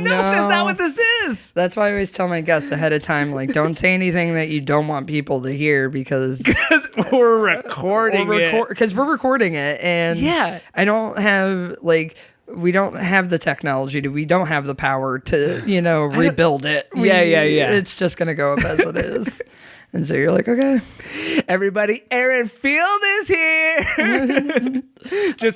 No, that's not what this is. That's why I always tell my guests ahead of time, like, don't say anything that you don't want people to hear because we're recording it. Because we're recording it, and I don't have we don't have the technology we don't have the power to rebuild it. Yeah. It's just gonna go up as it is. And so you're like, okay. Everybody, Erin Field is here.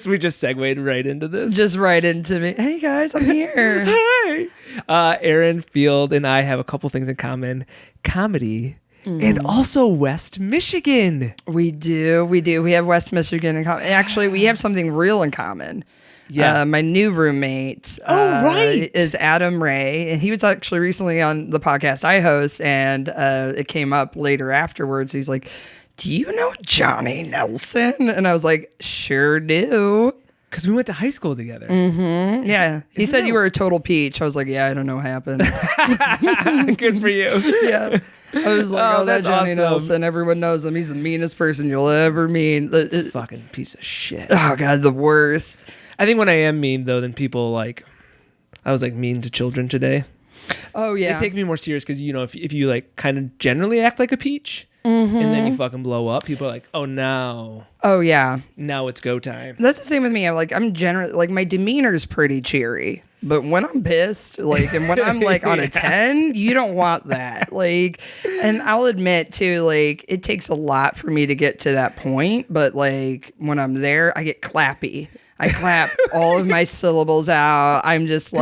We just segued right into this. Just right into me. Hey guys, I'm here. Hi. Erin Field and I have a couple things in common. Comedy and also West Michigan. We do. We have West Michigan in common. Actually, we have something real in common. Yeah. My new roommate is Adam Ray, and he was actually recently on the podcast I host, and it came up later afterwards. He's like, do you know Johnny Nelson? And I was like, sure do. Because we went to high school together. Mm-hmm. Yeah. He said you were a total peach. I was like, yeah, I don't know what happened. Good for you. Yeah. I was like, that's Johnny awesome. Nelson. Everyone knows him. He's the meanest person you'll ever meet. Fucking piece of shit. Oh, God, the worst. I think when I am mean, though, then people I was mean to children today. Oh, yeah. They take me more serious because, if you kind of generally act like a peach and then you fucking blow up, people are like, oh, no. Oh, yeah. Now it's go time. That's the same with me. I'm generally, my demeanor's pretty cheery. But when I'm pissed, and when I'm on a 10, you don't want that. And I'll admit too, it takes a lot for me to get to that point. But when I'm there, I get clappy. I clap all of my syllables out. I'm just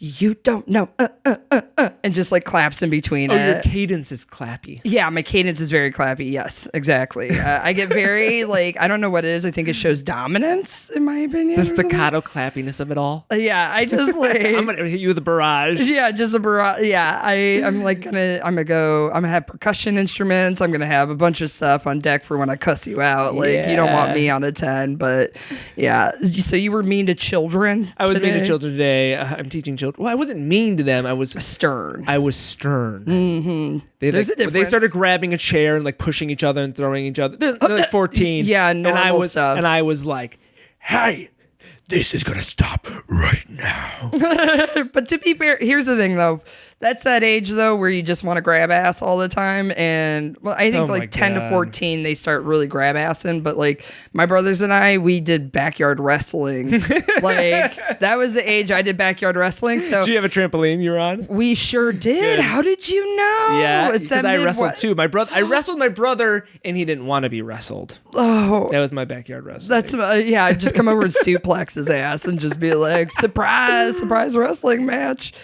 you don't know, and just claps in between it. Oh, your cadence is clappy. Yeah, my cadence is very clappy. Yes, exactly. I get very I don't know what it is. I think it shows dominance, in my opinion. The staccato clappiness of it all. Yeah, I just I'm gonna hit you with a barrage. Yeah, just a barrage. Yeah, I'm gonna have percussion instruments. I'm gonna have a bunch of stuff on deck for when I cuss you out. You don't want me on a 10, but yeah. So you were mean to children. I was today? mean to children today. I'm teaching children. Well, I wasn't mean to them. I was stern. Mm-hmm. There's a difference. They started grabbing a chair and pushing each other and throwing each other. They're 14. Yeah, normal stuff. And I was like, hey, this is gonna stop right now. But to be fair, here's the thing though. That's that age though where you just want to grab ass all the time. And I think 10 to 14 they start really grab assing. But my brothers and I, we did backyard wrestling. That was the age I did backyard wrestling. So did you have a trampoline you were on? We sure did. Good. How did you know? Yeah, because I wrestled too. I wrestled my brother and he didn't want to be wrestled. Oh, that was my backyard wrestling. That's just come over and suplex his ass and just be like, surprise wrestling match.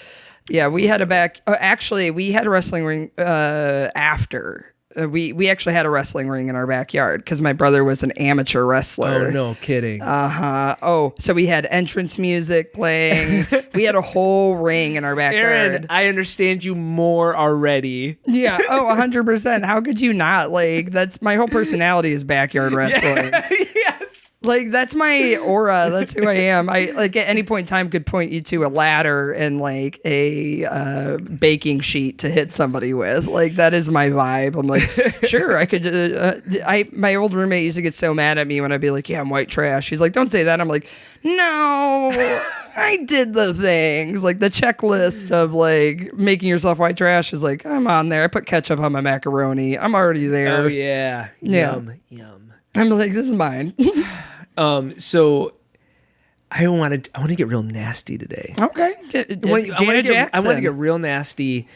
Yeah, we had we had a wrestling ring after. We actually had a wrestling ring in our backyard because my brother was an amateur wrestler. Oh, no kidding. Uh-huh. Oh, so we had entrance music playing. We had a whole ring in our backyard. Erin, I understand you more already. Yeah. Oh, 100%. How could you not? That's my whole personality is backyard wrestling. Yes. That's my aura. That's who I am. I at any point in time could point you to a ladder and a baking sheet to hit somebody with. That is my vibe. I'm like, sure, I could. My old roommate used to get so mad at me when I'd be like, yeah, I'm white trash. She's like, don't say that. I'm like, no, I did the things. The checklist of making yourself white trash is I'm on there. I put ketchup on my macaroni. I'm already there. Oh yeah. Yum. I'm like, this is mine. So I want to get real nasty today. Okay. I want to get real nasty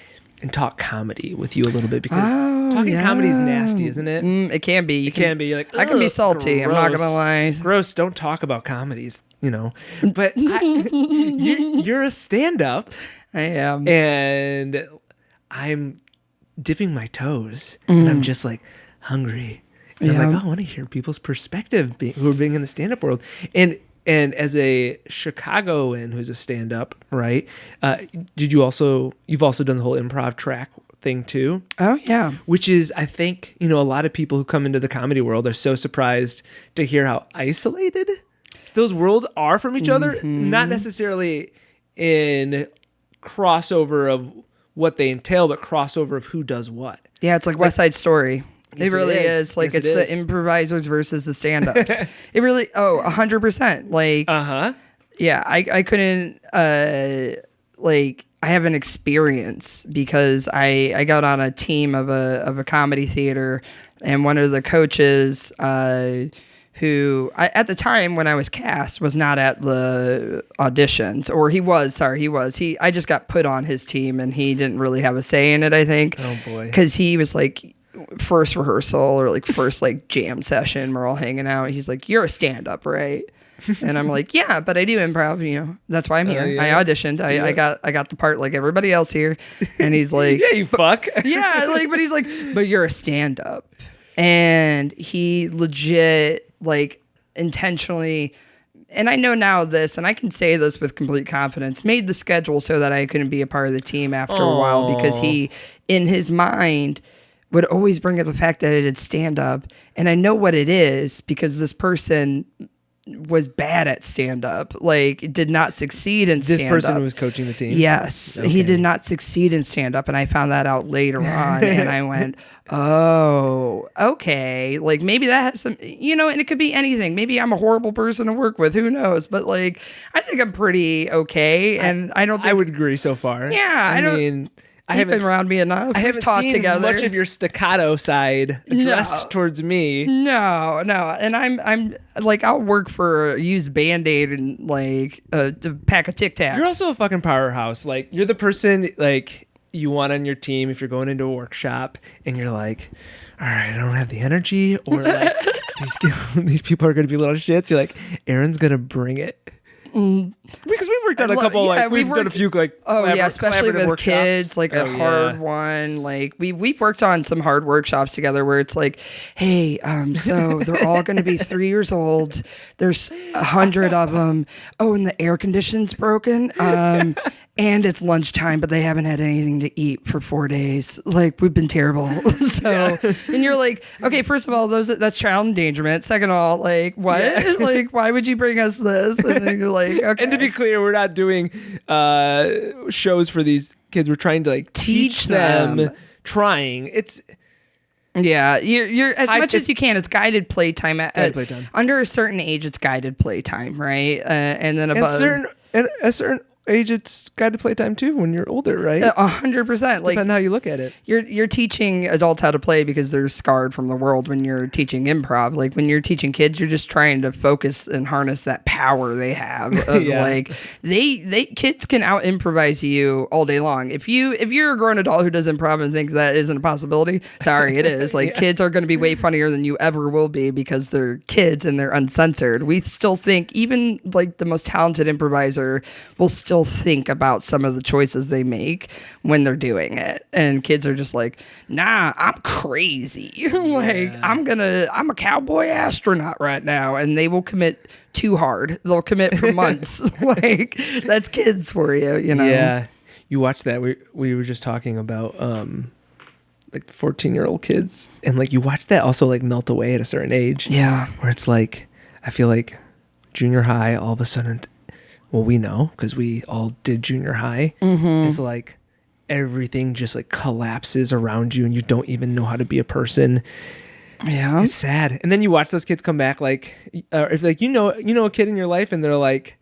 and talk comedy with you a little bit because talking comedy is nasty, isn't it? It can be. It can be. I can be salty. Gross. I'm not gonna lie. Gross. Don't talk about comedies. But you're a stand-up. I am, and I'm dipping my toes, and I'm just hungry. And I'm I want to hear people's perspective who are being in the stand-up world. And as a Chicagoan who's a stand-up, right? You've also done the whole improv track thing too. Oh yeah. Which is, I think, a lot of people who come into the comedy world are so surprised to hear how isolated those worlds are from each other. Not necessarily in crossover of what they entail, but crossover of who does what. Yeah, it's like West Side Story. Yes, it really is. Yes, it's the improvisers versus the stand-ups. It really, 100%. Uh-huh. Yeah, I couldn't, like I have an experience because I got on a team of a comedy theater, and one of the coaches who at the time when I was cast was not at the auditions, or he was. I just got put on his team, and he didn't really have a say in it, I think. Oh boy. Because he was like first rehearsal or like first like jam session, we're all hanging out. He's like, "You're a stand-up, right?" And I'm like, "Yeah, but I do improv, you know. That's why I'm here. Yeah. I auditioned. I got the part like everybody else here." And he's like, Yeah, you fuck. yeah, like, but he's like, "But you're a stand-up." And he legit, like, intentionally, and I know now this, and I can say this with complete confidence, made the schedule so that I couldn't be a part of the team after a while, because he, in his mind, would always bring up the fact that I did stand-up. And I know what it is, because this person was bad at stand-up, like did not succeed in stand-up. This person who was coaching the team? Yes. Okay. He did not succeed in stand-up, and I found that out later on, and I went, oh, okay. Like, maybe that has some, you know, and it could be anything. Maybe I'm a horrible person to work with. Who knows? But, like, I think I'm pretty okay, and I don't think... I would agree so far. Yeah, I mean... I haven't been around me enough. I haven't talked seen together. much of your staccato side addressed towards me. No, and I'm like, I'll work for a used Band-Aid and like a pack of Tic Tacs. You're also a fucking powerhouse. Like, you're the person like you want on your team if you're going into a workshop and you're like, all right, I don't have the energy, or like these people are gonna be little shits. You're like, Erin's gonna bring it. Because we worked on a couple, like we've done a few, like especially with workshops. kids, like a hard one. Like we've worked on some hard workshops together where it's like, hey, so they're all going to be 3 years old. There's 100 of them. Oh, and the air conditioning's broken. And it's lunchtime, but they haven't had anything to eat for 4 days. Like, we've been terrible. So, and you're like, okay, first of all, that's child endangerment. Second of all, like, what? Yeah. Like, why would you bring us this? And then you're like, okay. And to be clear, we're not doing shows for these kids. We're trying to like teach them. Trying. It's. Yeah, you're as much as you can. It's guided playtime. Playtime. Under a certain age, it's guided playtime, right? And then above a certain age, it's guided playtime too. When you're older, right? 100%. Like, depending on how you look at it. You're teaching adults how to play because they're scarred from the world. When you're teaching improv, like when you're teaching kids, you're just trying to focus and harness that power they have. Of like kids can out improvise you all day long. If you're a grown adult who does improv and thinks that isn't a possibility, sorry, it is. Like kids are going to be way funnier than you ever will be because they're kids and they're uncensored. We still think even like the most talented improviser will still think about some of the choices they make when they're doing it, and kids are just like, nah, I'm crazy. Like I'm a cowboy astronaut right now, and they will commit too hard. They'll commit for months. Like that's kids for you, you know. Yeah, you watch that. We were just talking about like 14-year-old kids, and like you watch that also like melt away at a certain age. Yeah, where it's like I feel like junior high all of a sudden. Well, we know because we all did junior high. Mm-hmm. It's like everything just like collapses around you and you don't even know how to be a person. Yeah. It's sad. And then you watch those kids come back like, if like, you know a kid in your life and they're like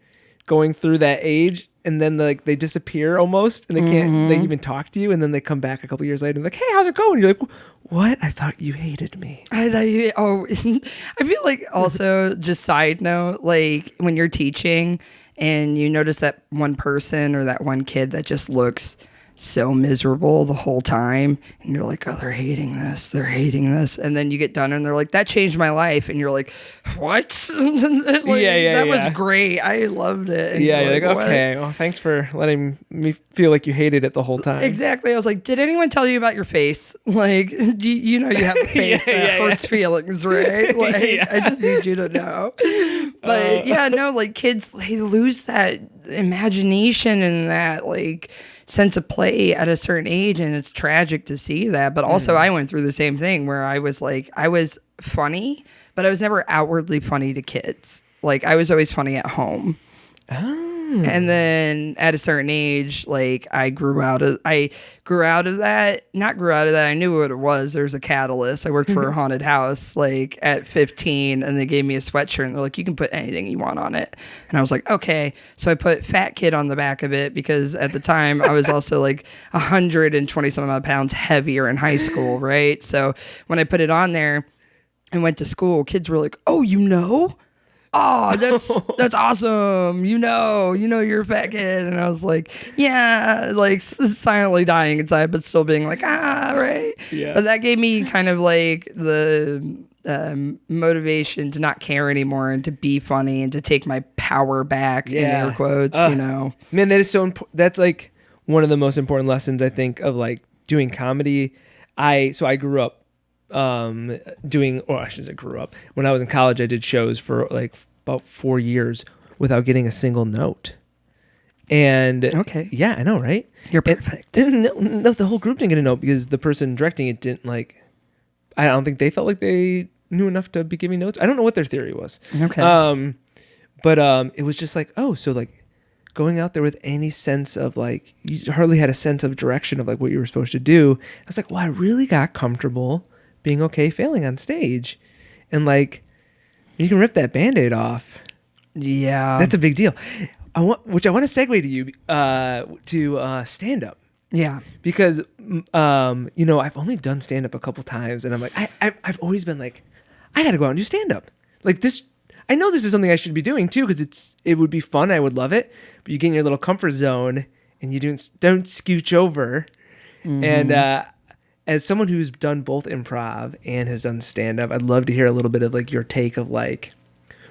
going through that age and then like they disappear almost and they can't like even talk to you. And then they come back a couple years later and like, hey, how's it going? You're like, what? I thought you hated me. I feel like also just side note, like when you're teaching and you notice that one person or that one kid that just looks so miserable the whole time, and you're like, oh, they're hating this, and then you get done and they're like, that changed my life, and you're like, what? That was great, I loved it. And you're like, okay, well, thanks for letting me feel like you hated it the whole time. Exactly. I was like, did anyone tell you about your face? Like, you know you have a face that hurts feelings, right? Like, I just need you to know. But like kids, they lose that imagination and that like sense of play at a certain age, and it's tragic to see that. But also I went through the same thing where I was funny, but I was never outwardly funny to kids. Like I was always funny at home. And then at a certain age, like I grew out of that. Not grew out of that. I knew what it was. There's a catalyst. I worked for a haunted house like at 15, and they gave me a sweatshirt and they're like, you can put anything you want on it. And I was like, okay. So I put fat kid on the back of it because at the time I was also like 120 some odd pounds heavier in high school. Right. So when I put it on there and went to school, kids were like, oh, oh, that's awesome. You're a fat kid. And I was like, yeah, like silently dying inside, but still being like, right. Yeah. But that gave me kind of like the motivation to not care anymore and to be funny and to take my power back in air quotes, Man, that is so important. That's like one of the most important lessons I think of like doing comedy. I grew up I shouldn't say grew up. When I was in college, I did shows for like about 4 years without getting a single note. And okay, yeah, I know, right? You're perfect. No, the whole group didn't get a note because the person directing it didn't like. I don't think they felt like they knew enough to be giving notes. I don't know what their theory was. Okay. But it was just like, oh, so like going out there with any sense of like, you hardly had a sense of direction of like what you were supposed to do. I was like, well, I really got comfortable being okay failing on stage. And like, you can rip that Band-Aid off. Yeah. That's a big deal. I want to segue to you to stand-up. Yeah. Because, I've only done stand-up a couple times, and I'm like, I've always been like, I got to go out and do stand-up. Like this, I know this is something I should be doing too, because it would be fun. I would love it. But you get in your little comfort zone, and you don't scooch over. Mm-hmm. And as someone who's done both improv and has done stand-up, I'd love to hear a little bit of like your take of like,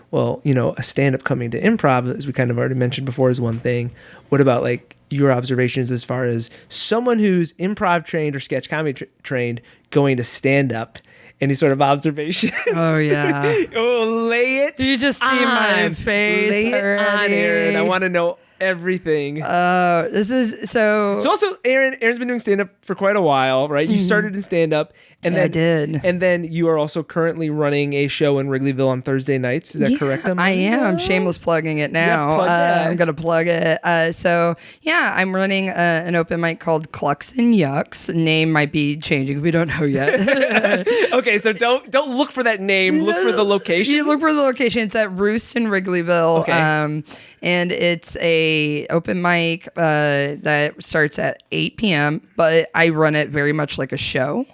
well, a stand-up coming to improv, as we kind of already mentioned before, is one thing. What about like your observations as far as someone who's improv trained or sketch comedy trained going to stand-up? Any sort of observations? Oh, yeah. Lay it. You just see my face. Lay it on, Erin. I want to know everything. This is so. So also, Erin's been doing stand-up for quite a while, right? You started in stand-up, and then I did, and then you are also currently running a show in Wrigleyville on Thursday nights. Is that correct? I am shameless plugging it now. I'm gonna plug it. I'm running an open mic called Clucks and Yucks. Name might be changing. We don't know yet. Okay, so don't look for that name. Look for the location. You look for the location. It's at Roost in Wrigleyville. Okay. And it's a open mic that starts at 8 p.m., but I run it very much like a show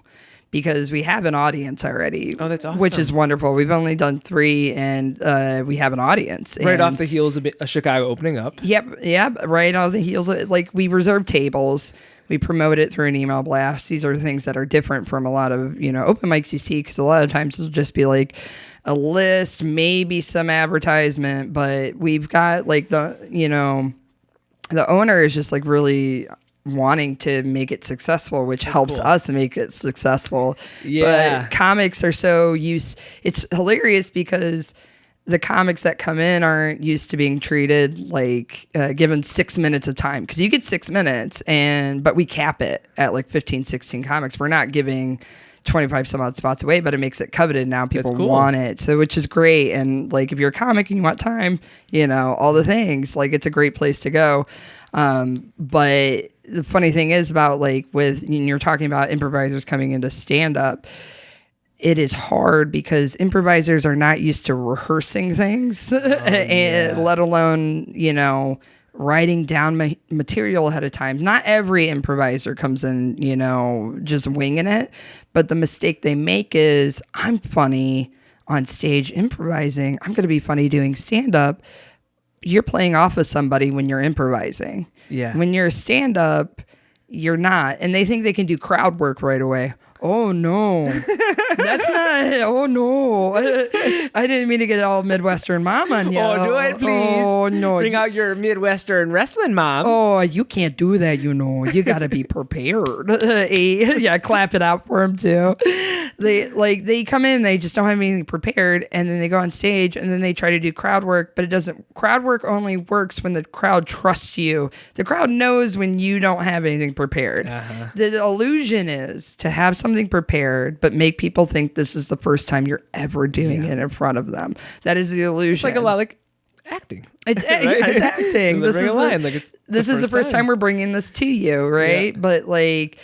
because we have an audience already. Oh, that's awesome. Which is wonderful. We've only done 3, and we have an audience. Right off the heels of Chicago opening up. Yep. Right off the heels of, like, we reserve tables. We promote it through an email blast. These are things that are different from a lot of, open mics you see, because a lot of times it'll just be like a list, maybe some advertisement, but we've got like the owner is just like really wanting to make it successful, which helps us make it successful. Yeah. But comics are so it's hilarious because the comics that come in aren't used to being treated like given 6 minutes of time, because you get 6 minutes but we cap it at like 15, 16 comics. We're not giving 25 some odd spots away, but it makes it coveted now. People want it, so which is great. And like if you're a comic and you want time, all the things, like it's a great place to go. But the funny thing is about like you're talking about improvisers coming into stand up, it is hard because improvisers are not used to rehearsing things, let alone, writing down material ahead of time. Not every improviser comes in, just winging it. But the mistake they make is, I'm funny on stage improvising. I'm going to be funny doing stand-up. You're playing off of somebody when you're improvising. Yeah. When you're a stand-up, you're not. And they think they can do crowd work right away. Oh, no. That's not. Oh, no. I didn't mean to get all Midwestern mom on you. Oh, do it, please. Oh, no. Bring out your Midwestern wrestling mom. Oh, you can't do that, You got to be prepared. Yeah, clap it out for him, too. They come in, they just don't have anything prepared, and then they go on stage, and then they try to do crowd work, but it doesn't. Crowd work only works when the crowd trusts you. The crowd knows when you don't have anything prepared. Uh-huh. The illusion is to have something prepared, but make people think this is the first time you're ever doing it in front of them. That is the illusion. It's like a lot like acting. It's right? yeah, it's acting. Delivering a line, like it's this is the first time we're bringing this to you, right? Yeah. But like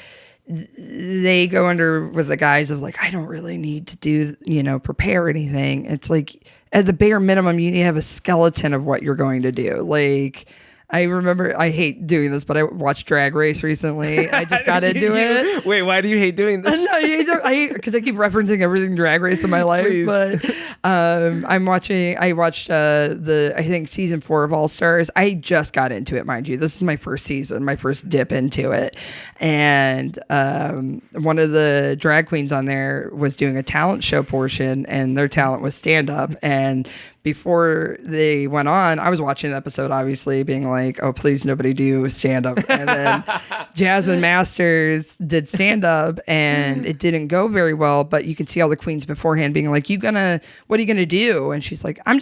they go under with the guise of like, I don't really need to do, prepare anything. It's like at the bare minimum, you need to have a skeleton of what you're going to do. Like, I remember, I hate doing this, but I watched Drag Race recently. I just got into it. Wait, why do you hate doing this? Because I keep referencing everything Drag Race in my life. Please. But I watched I think season 4 of All Stars. I just got into it, mind you. This is my first season, my first dip into it. And one of the drag queens on there was doing a talent show portion, and their talent was stand up. And before they went on, I was watching the episode, obviously, being like, oh, please, nobody do stand up. And then Jasmine Masters did stand up, and it didn't go very well. But you can see all the queens beforehand being like, what are you going to do? And she's like, I'm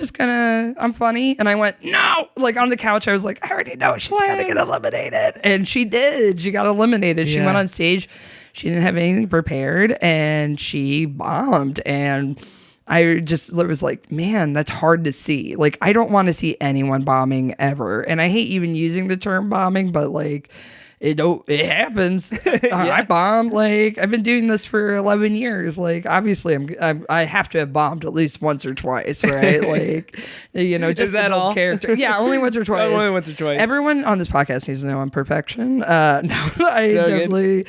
funny. And I went, no. Like on the couch, I was like, I already know she's going to get eliminated. And she did. She got eliminated. She went on stage. She didn't have anything prepared, and she bombed. And I just was like, man, that's hard to see. Like, I don't want to see anyone bombing ever. And I hate even using the term bombing, but like, it happens. I bombed. Like, I've been doing this for 11 years. Like, obviously I have to have bombed at least once or twice, right? Like, just Is that all? character. Yeah, only once or twice. Only once or twice. Everyone on this podcast needs to know I'm perfection. I've definitely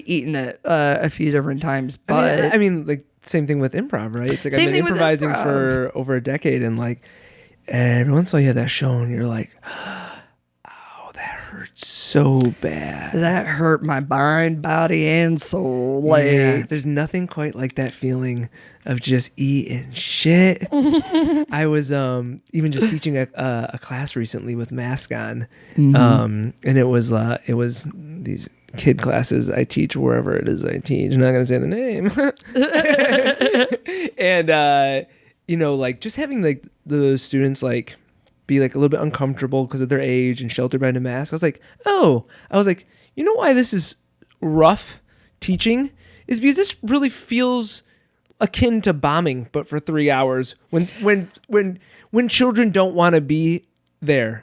eaten it a few different times, but I mean, like, same thing with improv, right? It's like I've been improvising for over a decade, and like every once in a while you have that show and you're like, oh, that hurt so bad. That hurt my mind, body, and soul. Like, there's nothing quite like that feeling of just eating shit. I was even just teaching a class recently with mask on, and it was these kid classes I teach wherever it is I teach. I'm not gonna say the name. And like just having like the students like be like a little bit uncomfortable because of their age and sheltered behind a mask. I was like, you know why this is rough teaching is because this really feels akin to bombing, but for 3 hours when children don't want to be there.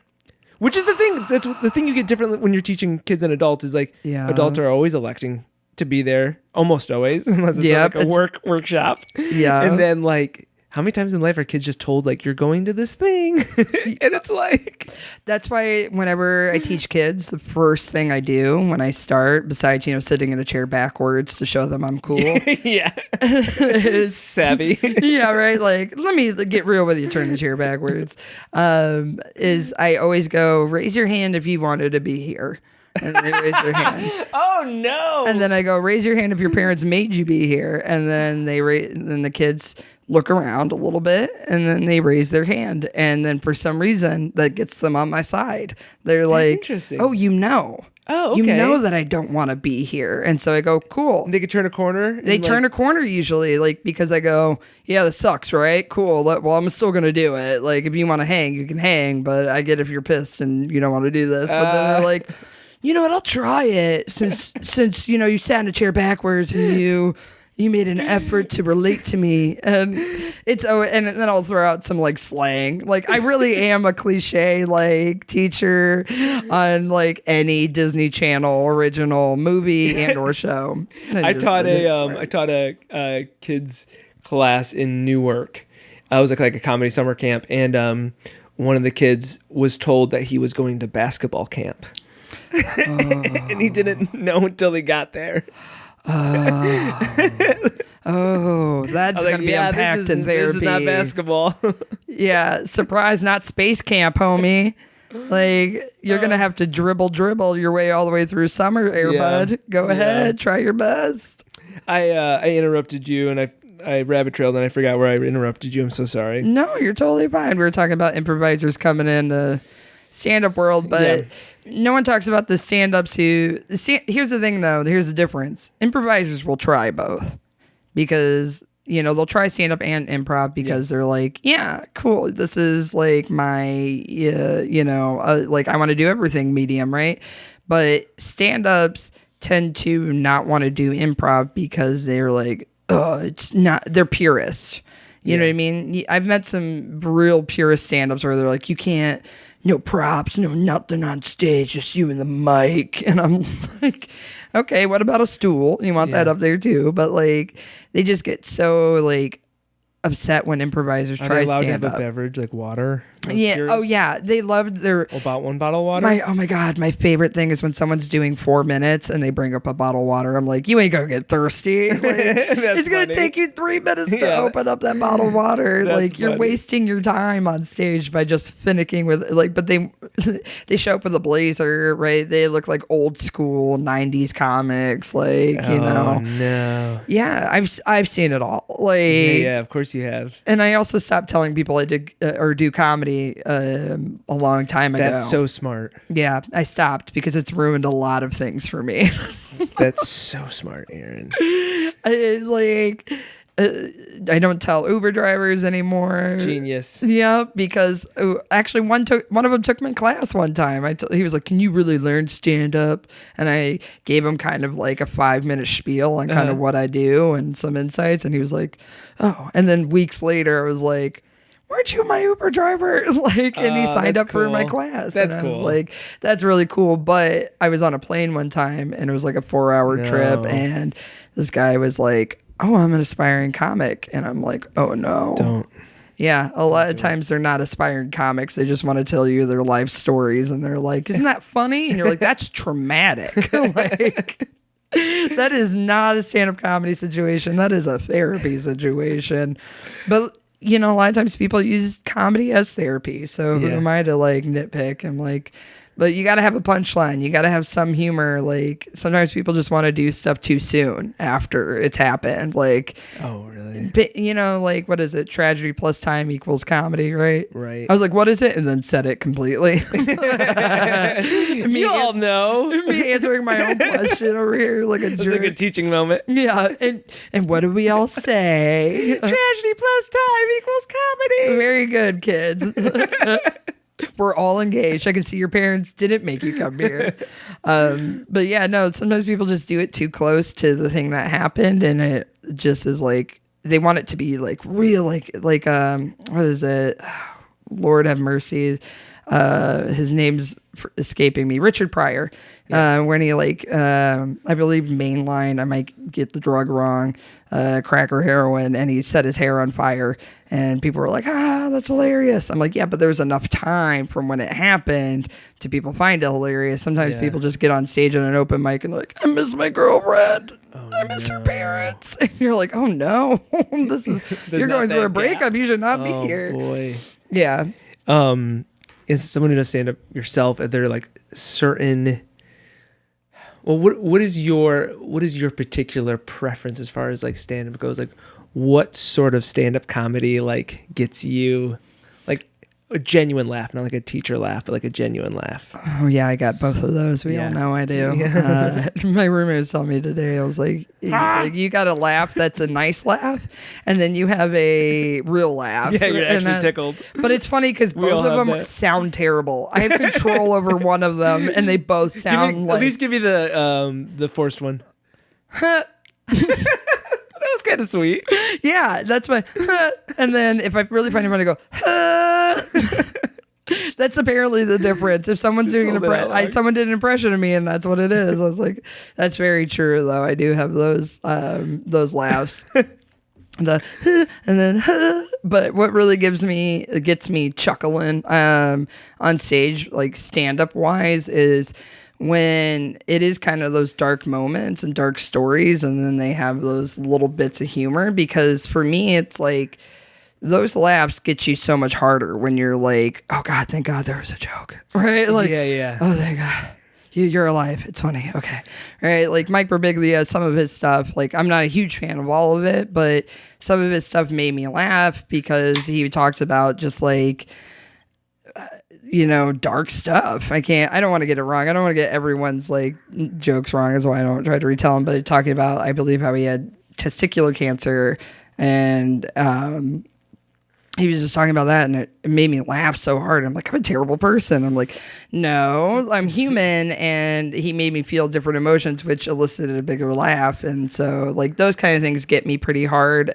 Which is the thing. That's the thing you get different when you're teaching kids and adults is like adults are always electing to be there, almost always, unless it's like a workshop. Yeah. And then like, how many times in life are kids just told like you're going to this thing? And it's like, that's why whenever I teach kids, the first thing I do when I start, besides sitting in a chair backwards to show them I'm cool, is savvy. Yeah, right. Like, let me get real with you. Turn the chair backwards. Is I always go, raise your hand if you wanted to be here. And they raise their hand. Oh no! And then I go, raise your hand if your parents made you be here. And then then the kids look around a little bit, and then they raise their hand. And then for some reason, that gets them on my side. They're like, interesting. Oh, Oh, okay. You know that I don't want to be here. And so I go, cool. And they could turn a corner? They turn a corner usually, like, because I go, yeah, this sucks, right? Cool. Well, I'm still going to do it. Like, if you want to hang, you can hang. But I get if you're pissed and you don't want to do this. But then they're like, you know what? I'll try it since you sat in a chair backwards and you made an effort to relate to me. And and then I'll throw out some like slang. Like, I really am a cliche like teacher on like any Disney Channel original movie and or show. I taught a kids class in Newark. It was like a comedy summer camp, and one of the kids was told that he was going to basketball camp. And he didn't know until he got there. That's going to be unpacked in therapy. This is not basketball. Yeah, surprise, not space camp, homie. Like, you're going to have to dribble your way all the way through summer, Bud. Go ahead, try your best. I interrupted you, and I rabbit trailed, and I forgot where I interrupted you. I'm so sorry. No, you're totally fine. We were talking about improvisers coming into stand-up world, but no one talks about the stand-ups here's the thing, though. Here's the difference. Improvisers will try both because, they'll try stand-up and improv because they're like, yeah, cool. This is like my, like I want to do everything medium, right? But stand-ups tend to not want to do improv because they're like, oh, it's not, they're purists. You know what I mean? I've met some real purist stand-ups where they're like, you can't, no props, no nothing on stage, just you and the mic. And I'm like, okay, what about a stool? You want that up there too? But like, they just get so like upset when improvisers try to stand up. Are they allowed to have a beverage like water? Yeah. Purist? Oh yeah. They loved their about one bottle of water. Oh my God. My favorite thing is when someone's doing 4 minutes and they bring up a bottle of water. I'm like, you ain't gonna get thirsty. Like, it's gonna take you 3 minutes to open up that bottle of water. Like you're wasting your time on stage by just finicking with like. But they show up with a blazer, right? They look like old school 90s comics, like you know. No. Yeah, I've seen it all. Like yeah, of course you have. And I also stopped telling people I did or do comedy a long time ago. That's so smart. Yeah, I stopped because it's ruined a lot of things for me. That's so smart, Erin. I don't tell Uber drivers anymore. Genius. Yeah, because actually one of them took my class one time. He was like, "Can you really learn stand up?" And I gave him kind of like a 5-minute spiel on kind of what I do and some insights, and he was like, "Oh." And then weeks later, I was like, "Weren't you my Uber driver?" Like, and he signed up for my class. That's and cool. I was like, that's really cool. But I was on a plane one time and it was like a 4-hour trip. And this guy was like, "Oh, I'm an aspiring comic." And I'm like, "Oh no." Don't. Yeah. A lot of times they're not aspiring comics. They just want to tell you their life stories. And they're like, "Isn't that funny?" And you're like, "That's traumatic." Like, that is not a stand-up comedy situation. That is a therapy situation. But you know, a lot of times people use comedy as therapy. So who am I to like nitpick? I'm like, but you got to have a punchline. You got to have some humor. Like sometimes people just want to do stuff too soon after it's happened. Like, oh, really? You know, like what is it? Tragedy plus time equals comedy, right? Right. I was like, what is it? And then said it completely. You all know. Me answering my own question over here like a jerk. It's like a teaching moment. Yeah. And what do we all say? Tragedy plus time equals comedy. Very good, kids. We're all engaged. I can see your parents didn't make you come here. But yeah, no, sometimes people just do it too close to the thing that happened. And it just is like, they want it to be like real, like what is it? Lord have mercy. His name's escaping me. Richard Pryor. When he I believe mainline, I might get the drug wrong, crack or heroin, and he set his hair on fire, and people were like, that's hilarious. I'm like, yeah, but there's enough time from when it happened to people find it hilarious. Sometimes people just get on stage on an open mic and like, I miss my girlfriend. I miss her parents. And you're like, oh no, you're going through a breakup. You should not be here. Oh boy. Yeah. Is someone who does stand up yourself, are there like certain, well, what is your particular preference as far as like stand up goes? Like what sort of stand up comedy like gets you like a genuine laugh, not like a teacher laugh, but like a genuine laugh? Oh yeah, I got both of those. We all know I do. Yeah. My roommate was telling me today, I was like, you got a laugh that's a nice laugh, and then you have a real laugh. Yeah, you're actually tickled. But it's funny because both of them sound terrible. I have control over one of them, and they both sound like... At least give me the forced one. That was kind of sweet. Yeah, that's my... And then if I really find it funny, I go... That's apparently the difference. If someone's doing an impression, someone did an impression of me, and that's what it is. I was like, that's very true, though. I do have those laughs, and then. But what really gets me chuckling on stage, like stand up wise, is when it is kind of those dark moments and dark stories, and then they have those little bits of humor. Because for me, it's like, those laughs get you so much harder when you're like, oh God, thank God there was a joke, right? Like, yeah. Oh, thank God. You're alive. It's funny. Okay. Right. Like Mike Birbiglia, some of his stuff, like I'm not a huge fan of all of it, but some of his stuff made me laugh because he talks about just like, dark stuff. I don't want to get it wrong. I don't want to get everyone's like jokes wrong, is why I don't try to retell them, but talking about, I believe, how he had testicular cancer and, he was just talking about that, and it made me laugh so hard. I'm like, I'm a terrible person. I'm like, no, I'm human. And he made me feel different emotions, which elicited a bigger laugh. And so, like, those kind of things get me pretty hard.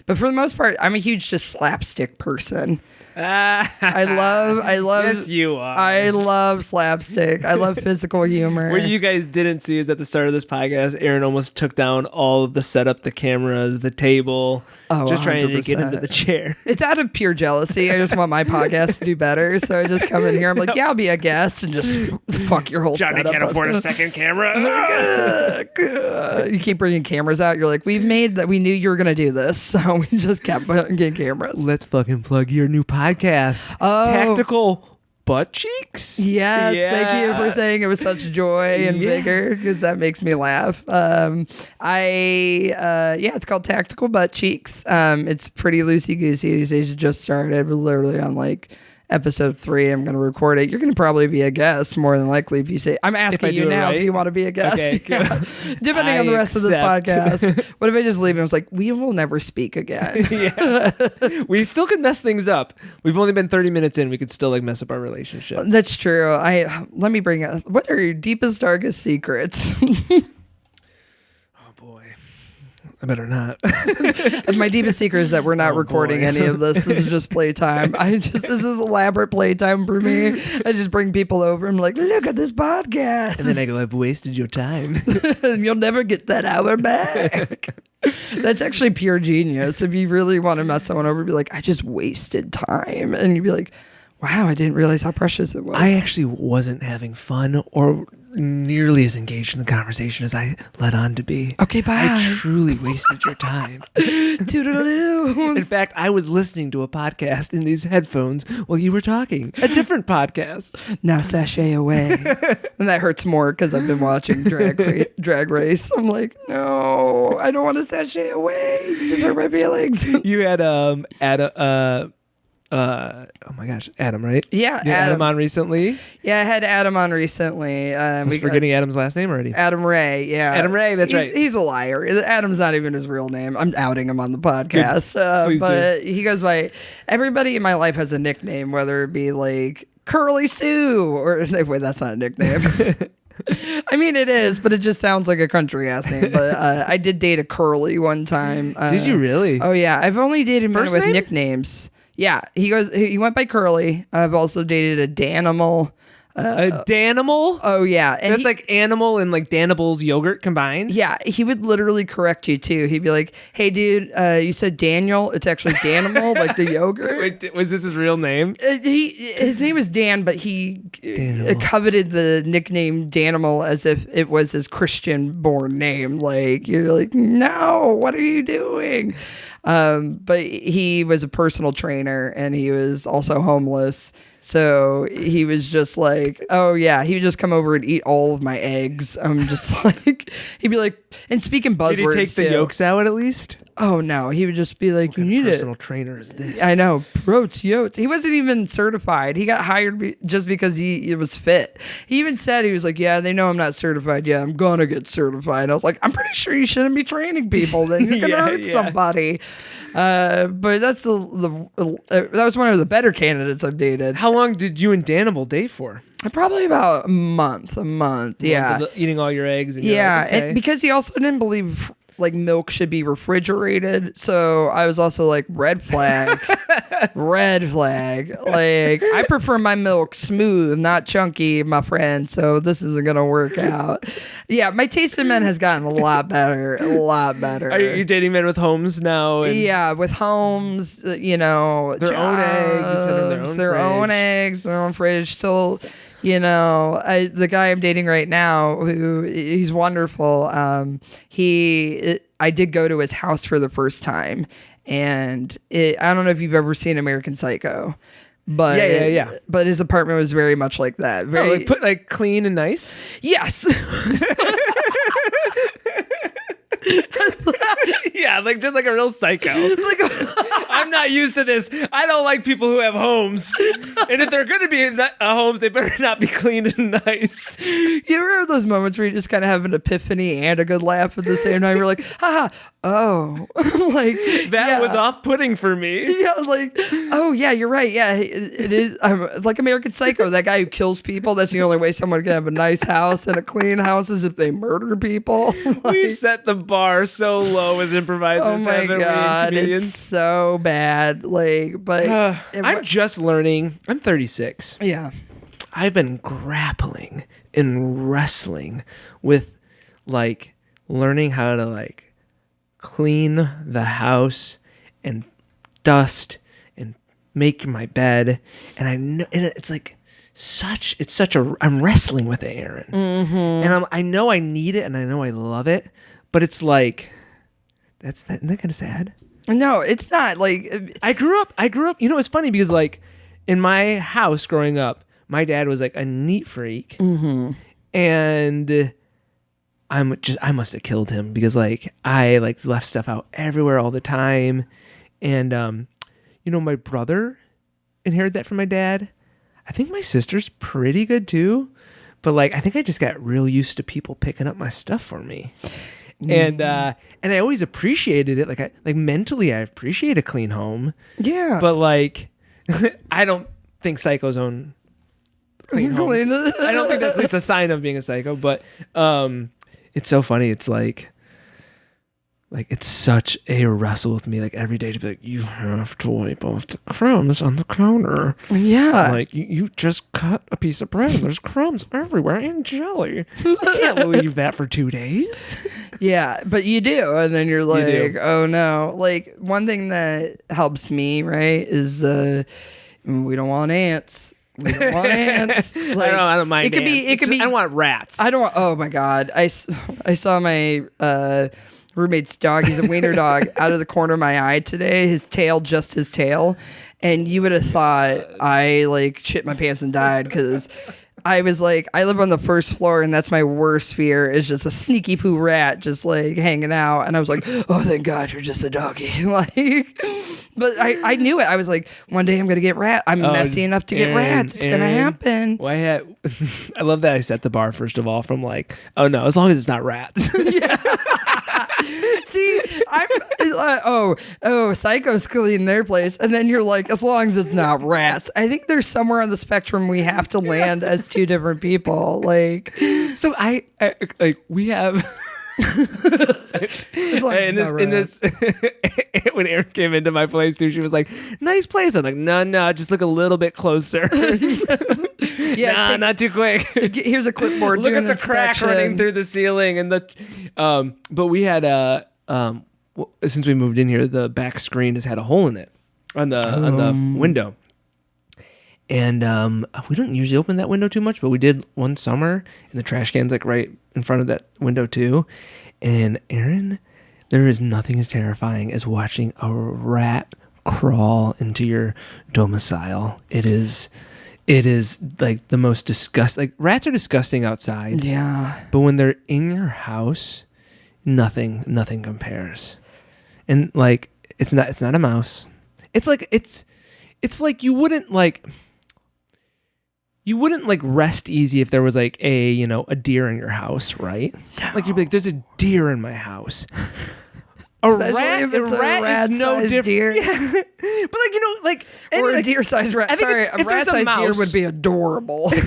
But for the most part, I'm a huge just slapstick person. I love. Yes, you are. I love slapstick. I love physical humor. What you guys didn't see is at the start of this podcast, Erin almost took down all of the setup, the cameras, the table, just trying to get into the chair. It's out of pure jealousy. I just want my podcast to do better, so I just come in here. I'm like, yeah, I'll be a guest and just fuck your whole Jonny setup. can't afford a second camera. You keep bringing cameras out. You're like, we've made that. We knew you were gonna do this, so we just kept getting cameras. Let's fucking plug your new podcast. Tactical Buttcheeks. Yes, thank you for saying it was such joy and vigor, because that makes me laugh. It's called Tactical Buttcheeks. It's pretty loosey goosey. These days, it just started. We're literally on like episode 3. I'm going to record it. You're going to probably be a guest more than likely if you say, I'm asking you now if you want to be a guest. Okay, depending on the rest of this podcast. What if I just leave and was like, we will never speak again? We still could mess things up. We've only been 30 minutes in. We could still like mess up our relationship. That's true. Let me bring up, what are your deepest, darkest secrets? I better not. My deepest secret is that we're not recording any of this. This is just playtime. This is elaborate playtime for me. I just bring people over. I'm like, look at this podcast. And then I go, I've wasted your time. And you'll never get that hour back. That's actually pure genius. If you really want to mess someone over, be like, I just wasted time. And you'd be like, wow, I didn't realize how precious it was. I actually wasn't having fun or nearly as engaged in the conversation as I let on to be. Okay, bye. I truly wasted your time. Toodaloo. In fact, I was listening to a podcast in these headphones while you were talking. A different podcast. Now sashay away. And that hurts more because I've been watching Drag Race. I'm like, no, I don't want to sashay away. You just hurt my feelings. You had oh my gosh, Adam, right? Yeah, you had Adam on recently. Yeah, I had Adam on recently. I was forgetting Adam's last name already. Adam Ray, yeah. Adam Ray, that's right. He's a liar. Adam's not even his real name. I'm outing him on the podcast. But he goes by, everybody in my life has a nickname, whether it be like Curly Sue or, wait, that's not a nickname. I mean, it is, but it just sounds like a country ass name. But I did date a Curly one time. Did you really? Oh, yeah. I've only dated men with nicknames. Yeah, he went by Curly. I've also dated a Danimal. A Danimal? Oh, yeah. And that's like animal and like Danimal's yogurt combined? Yeah, he would literally correct you, too. He'd be like, hey, dude, you said Daniel. It's actually Danimal, like the yogurt. Wait, was this his real name? His name was Dan, but he coveted the nickname Danimal as if it was his Christian-born name. Like, you're like, no, what are you doing? But he was a personal trainer, and he was also homeless. So he was just like, oh yeah, he would just come over and eat all of my eggs. I'm just like, he'd be like, and speaking buzzwords. Did he take the yolks out at least? Oh no, he would just be like, you need it. Personal trainer is this? I know, yotes. He wasn't even certified. He got hired just because he was fit. He even said, he was like, yeah, they know I'm not certified yet. I'm gonna get certified. I was like, I'm pretty sure you shouldn't be training people. Then you're gonna hurt somebody. But that's that was one of the better candidates I've dated. How long did you and Danimal date for? Probably about a month. Yeah, eating all your eggs. And yeah, like, okay. And because he also didn't believe like milk should be refrigerated, so I was also like, red flag. Like, I prefer my milk smooth, not chunky, my friend, so this isn't gonna work out. Yeah, my taste in men has gotten a lot better. Are you dating men with homes now? Yeah, with homes, you know, their own eggs, their own fridge. So, you know, the guy I'm dating right now, he's wonderful. I did go to his house for the first time, and I don't know if you've ever seen American Psycho, but yeah. But his apartment was very much like that. Very like clean and nice. Yes. Yeah, like just like a real psycho. I'm not used to this. I don't like people who have homes. And if they're going to be in homes, they better not be clean and nice. You ever have those moments where you just kind of have an epiphany and a good laugh at the same time? You're like, haha, oh. Like that was off-putting for me. Yeah, like, oh yeah, you're right. Yeah, it is. Like American Psycho, that guy who kills people. That's the only way someone can have a nice house and a clean house is if they murder people. Like, we set the bar so low as improvisers. oh my God, comedians. it's so bad. Like, but I'm just learning. I'm 36. Yeah. I've been grappling and wrestling with like learning how to like clean the house and dust and make my bed. And I know, and it's like I'm wrestling with it, Erin. Mm-hmm. And I know I need it and I know I love it, but it's like, isn't that kind of sad? No, it's not. Like, I grew up, you know, it's funny because like in my house growing up, my dad was like a neat freak. Mm-hmm. And I must have killed him because like I like left stuff out everywhere all the time. And, you know, my brother inherited that from my dad. I think my sister's pretty good too. But like, I think I just got real used to people picking up my stuff for me. And I always appreciated it. Like mentally, I appreciate a clean home. Yeah. But like, I don't think psychos own clean homes. I don't think that's at least a sign of being a psycho. But it's so funny. It's like it's such a wrestle with me. Like every day to be like, you have to wipe off the crumbs on the counter. Yeah. Like you just cut a piece of bread and there's crumbs everywhere and jelly. You can't leave that for 2 days. Yeah, but you do. And then you're like, oh no. Like one thing that helps me, right, is we don't want ants. We don't want ants. Like, I don't mind. It could be. I want rats. I don't want. Oh my God! I saw my roommate's dog. He's a wiener dog. Out of the corner of my eye today, his tail, and you would have thought I like shit my pants and died because I was like, I live on the first floor and that's my worst fear is just a sneaky poo rat just like hanging out. And I was like, oh, thank God you're just a doggy. Like, but I knew it. I was like, one day I'm going to get I'm messy enough to get rats. It's going to happen. Well, I love that I set the bar, first of all, from like, oh no, as long as it's not rats. Yeah. See, I'm psychos clean their place, and then you're like, as long as it's not rats. I think there's somewhere on the spectrum we have to land as two different people. Like, so I like we have. in this when Erin came into my place too, she was like, nice place. I'm like, no, just look a little bit closer. Yeah, not too quick. Here's a clipboard. Look at the crack running through the ceiling and the but we had since we moved in here, the back screen has had a hole in it on the window. And we don't usually open that window too much, but we did one summer, and the trash can's like right in front of that window too. And Erin, there is nothing as terrifying as watching a rat crawl into your domicile. It is like the most disgusting. Like rats are disgusting outside. Yeah. But when they're in your house, nothing compares. And like it's not a mouse. It's like you wouldn't like rest easy if there was like a deer in your house, right? No. Like you'd be like, there's a deer in my house. A rat is no different. Deer. Yeah. But or a deer-sized rat. Sorry, a rat-sized deer would be adorable. Have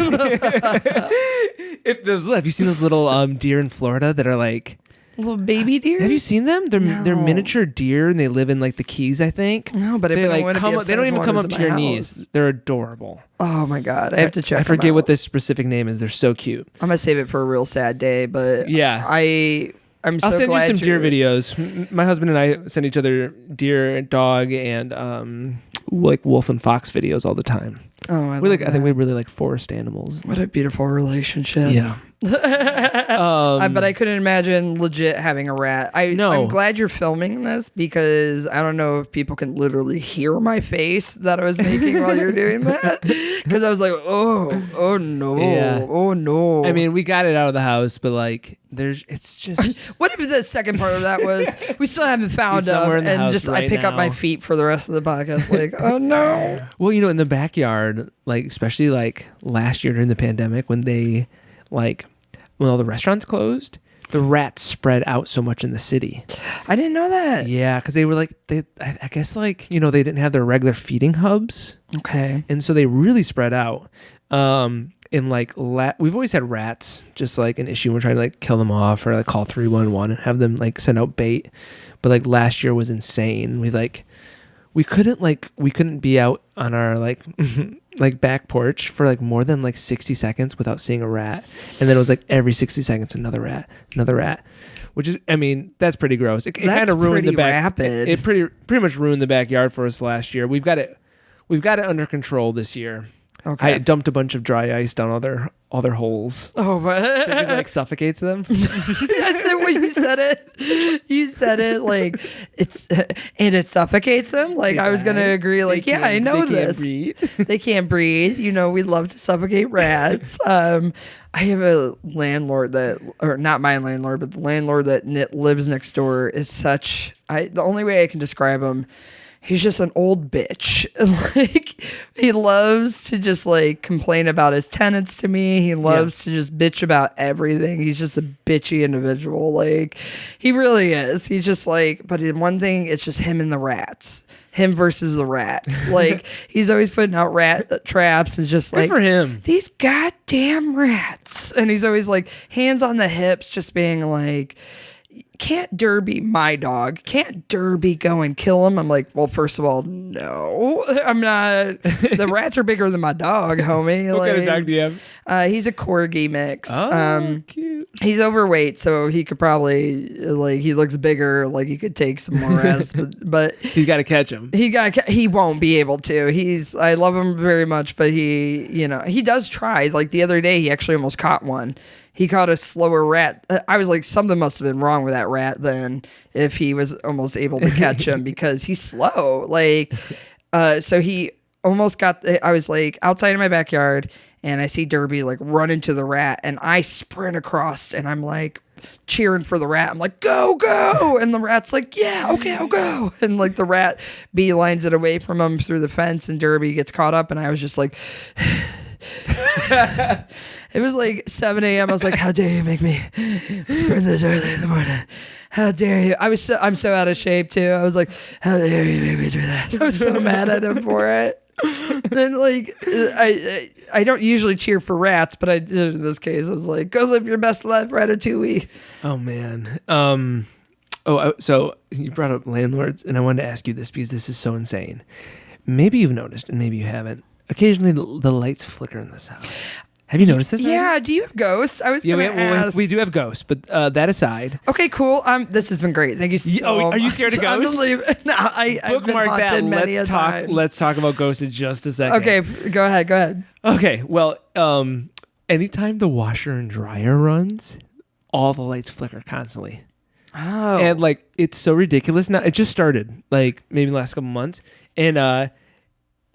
you seen those little deer in Florida that are like little baby deer? Have you seen them? They're miniature deer and they live in like the Keys, I think. No, but they don't even come up to your knees. They're adorable. Oh my God, I have to check. I forget what the specific name is. They're so cute. I'm gonna save it for a real sad day, but yeah, I'll send you some deer videos. My husband and I send each other deer, dog, and like wolf and fox videos all the time. Oh, I think we really like forest animals. What a beautiful relationship. Yeah. But I couldn't imagine legit having a rat. No. I'm glad you're filming this because I don't know if people can literally hear my face that I was making while you're doing that. Because I was like, oh no, Yeah. oh no. I mean, we got it out of the house, but like, it's just. What if the second part of that was we still haven't found He's somewhere him, in the and house just right I pick up my now. feet for the rest of the podcast, like, oh no. Well, in the backyard, like especially like last year during the pandemic when they when all the restaurants closed, the rats spread out so much in the city. I didn't know that. Yeah, because they were I guess they didn't have their regular feeding hubs. Okay. And so they really spread out. In we've always had rats, just like an issue. We're trying to like kill them off or like call 311 and have them like send out bait. But like last year was insane. We couldn't be out on our like back porch for like more than like 60 seconds without seeing a rat. And then it was like every 60 seconds another rat, which is, I mean, that's pretty gross. It kind of ruined the back. Rapid. It pretty much ruined the backyard for us last year. We've got it under control this year. Okay. I dumped a bunch of dry ice down all their holes. Oh, but Because it like suffocates them. that's it when you said it. You said it like and it suffocates them. Like I was gonna agree. Like I know this. They can't breathe. We love to suffocate rats. I have a landlord or not my landlord, but the landlord that lives next door is the only way I can describe him. He's just an old bitch. Like he loves to just like complain about his tenants to me. He loves to just bitch about everything. He's just a bitchy individual. Like he really is. He's just like, but in one thing, it's just him and the rats. Him versus the rats. Like he's always putting out rat traps and just like good for him. These goddamn rats. And he's always like hands on the hips, just being like, can't Derby my dog? Can't Derby go and kill him? I'm like, well, first of all, no, I'm not. The rats are bigger than my dog, homie. What kind of dog do you have? He's a corgi mix. Oh, cute. He's overweight, so he could probably he looks bigger. Like he could take some more rats, but he's got to catch him. He won't be able to. I love him very much, but he does try. Like the other day, he actually almost caught one. He caught a slower rat. I was like, something must have been wrong with that rat then if he was almost able to catch him because he's slow. So he almost got, I was like outside in my backyard and I see Derby like run into the rat and I sprint across and I'm like cheering for the rat. I'm like, go, go. And the rat's like, yeah, okay, I'll go. And like the rat beelines it away from him through the fence and Derby gets caught up and I was just like... It was like 7 a.m. I was like, how dare you make me sprint this early in the morning? How dare you? I'm so out of shape too. I was like, how dare you make me do that? I was so mad at him for it. Then like I don't usually cheer for rats, but I did in this case. I was like, go live your best life, Ratatouille. Oh man. So you brought up landlords, and I wanted to ask you this because this is so insane. Maybe you've noticed, and maybe you haven't. Occasionally, the lights flicker in this house. Have you noticed this? Yeah. Do you have ghosts? I was going to ask. We do have ghosts, but that aside. Okay, cool. This has been great. Thank you so much. Are you scared of ghosts? No, I've been haunted many a time. Let's talk about ghosts in just a second. Okay, go ahead. Okay, well, anytime the washer and dryer runs, all the lights flicker constantly. Oh. And like it's so ridiculous. Now it just started like maybe the last couple months, and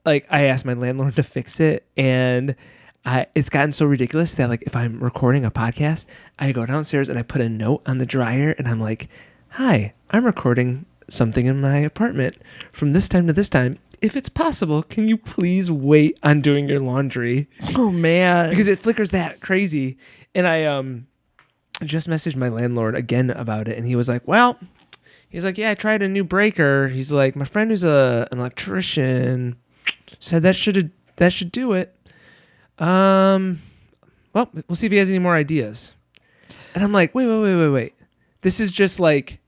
like I asked my landlord to fix it, and it's gotten so ridiculous that like if I'm recording a podcast, I go downstairs and I put a note on the dryer, and I'm like, "Hi, I'm recording something in my apartment from this time to this time. If it's possible, can you please wait on doing your laundry?" Oh man, because it flickers that crazy. And I just messaged my landlord again about it, and he was like, "Well." He's like, "Yeah, I tried a new breaker." He's like, "My friend who's an electrician said that should do it." Well, we'll see if he has any more ideas. And I'm like, wait. This is just like,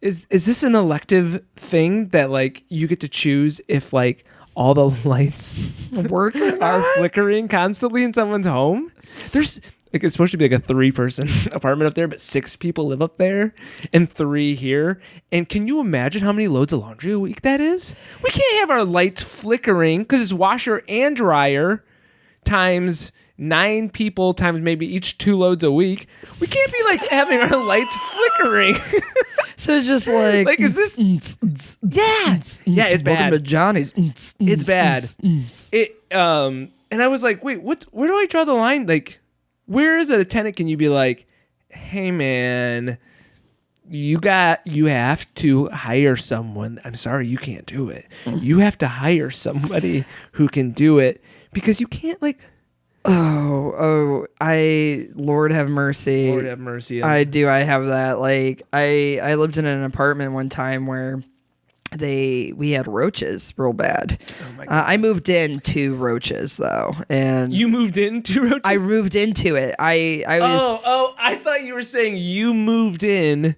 is this an elective thing that like you get to choose if like all the lights are flickering constantly in someone's home? There's like, it's supposed to be like a 3-person apartment up there, but 6 people live up there and 3 here. And can you imagine how many loads of laundry a week that is? We can't have our lights flickering because it's washer and dryer times 9 people times maybe each 2 loads a week. We can't be like having our lights flickering. So it's just like is this? Yeah, it's bad. Welcome to Johnny's. It's bad. And I was like, wait, where do I draw the line? Like, where as a tenant can you be like, hey man, you have to hire someone. I'm sorry, you can't do it. You have to hire somebody who can do it because you can't like. Lord have mercy. Lord have mercy. I do. I have that. Like I lived in an apartment one time where we had roaches real bad. Oh my God. I moved into roaches though, and you moved into roaches. I moved into it. I was. I thought you were saying you moved in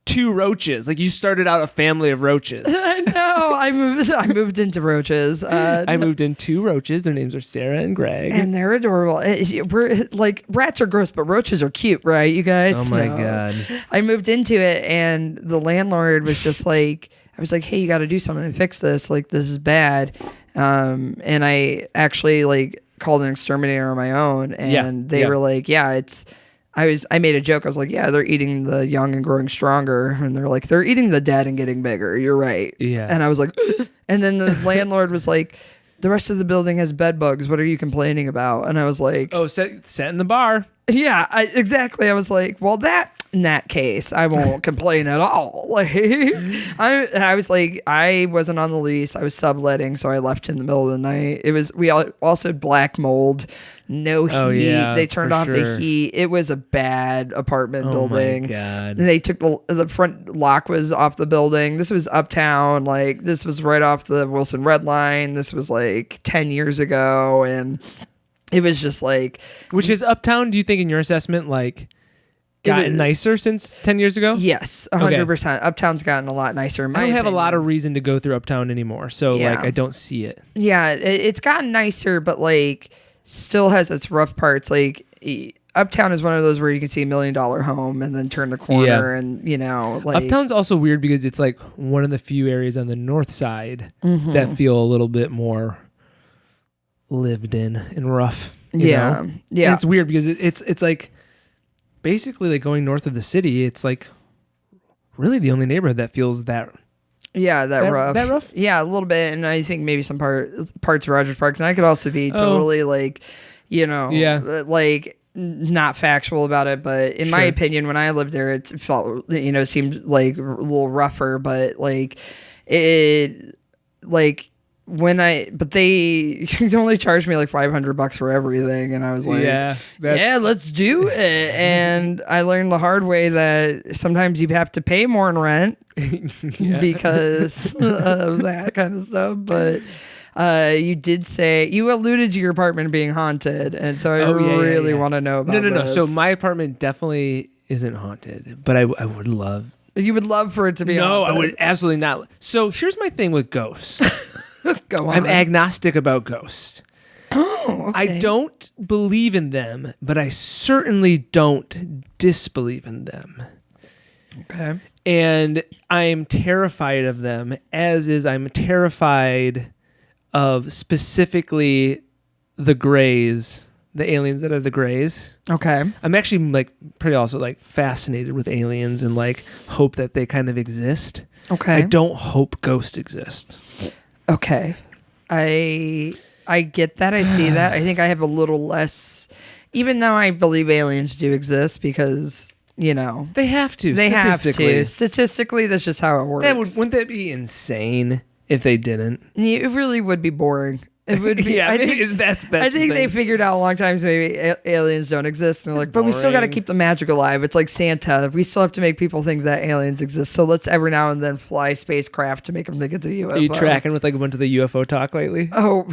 to roaches. Like you started out a family of roaches. I know. I moved into roaches. I moved into roaches. Their names are Sarah and Greg, and they're adorable. We're like rats are gross, but roaches are cute, right? You guys. Oh my God. I moved into it, and the landlord was just like. I was like, hey, you got to do something to fix this. Like, this is bad. And I actually like called an exterminator on my own, and they were like, yeah, I made a joke. I was like, yeah, they're eating the young and growing stronger. And they're like, they're eating the dead and getting bigger. You're right. Yeah. And I was like, and then the landlord was like, the rest of the building has bed bugs. What are you complaining about? And I was like, oh, set in the bar. Yeah, exactly. I was like, well, in that case, I won't complain at all. Like, I was like, I wasn't on the lease. I was subletting, so I left in the middle of the night. We also had black mold, no heat. Oh, yeah, they turned off the heat. It was a bad apartment building. Oh my God. And they took the front lock was off the building. This was uptown. Like this was right off the Wilson Red Line. This was like 10 years ago, and it was just like, which is uptown. Do you think in your assessment, like, gotten nicer since 10 years ago? Yes, 100%. Uptown's gotten a lot nicer. I don't have a lot of reason to go through uptown anymore, so like I don't see it. Yeah, it's gotten nicer, but like still has its rough parts. Like uptown is one of those where you can see $1 million home and then turn the corner, and like uptown's also weird because it's like one of the few areas on the north side that feel a little bit more lived in and rough. You know? And it's weird because it's like basically like going north of the city. It's like really the only neighborhood that feels that rough. That rough? Yeah, a little bit. And I think maybe some parts of Rogers Park. And I could also be totally like, like not factual about it. But in my opinion, when I lived there, it felt, seemed like a little rougher. But like it, like but they only charged me like $500 for everything, and I was like, yeah, let's do it. And I learned the hard way that sometimes you have to pay more in rent because of that kind of stuff. But you did say you alluded to your apartment being haunted, and so I really want to know about No. So my apartment definitely isn't haunted, but I would love. You would love for it to be. No, haunted. I would absolutely not. So here's my thing with ghosts. Go on. I'm agnostic about ghosts. Oh, okay. I don't believe in them, but I certainly don't disbelieve in them. Okay. And I'm terrified of them, as is I'm terrified of specifically the Greys, the aliens that are the Greys. Okay. I'm actually like pretty also like fascinated with aliens and like hope that they kind of exist. Okay. I don't hope ghosts exist. Okay. I get that. I see that. I think I have a little less, even though I believe aliens do exist because, they have to. They have to. Statistically, that's just how it works. Wouldn't that be insane if they didn't? It really would be boring. It would be. Yeah, I think they figured out a long time maybe aliens don't exist, and they're like, but we still got to keep the magic alive. It's like Santa. We still have to make people think that aliens exist. So let's every now and then fly spacecraft to make them think it's a UFO. Are you tracking with like a bunch of the UFO talk lately? Oh,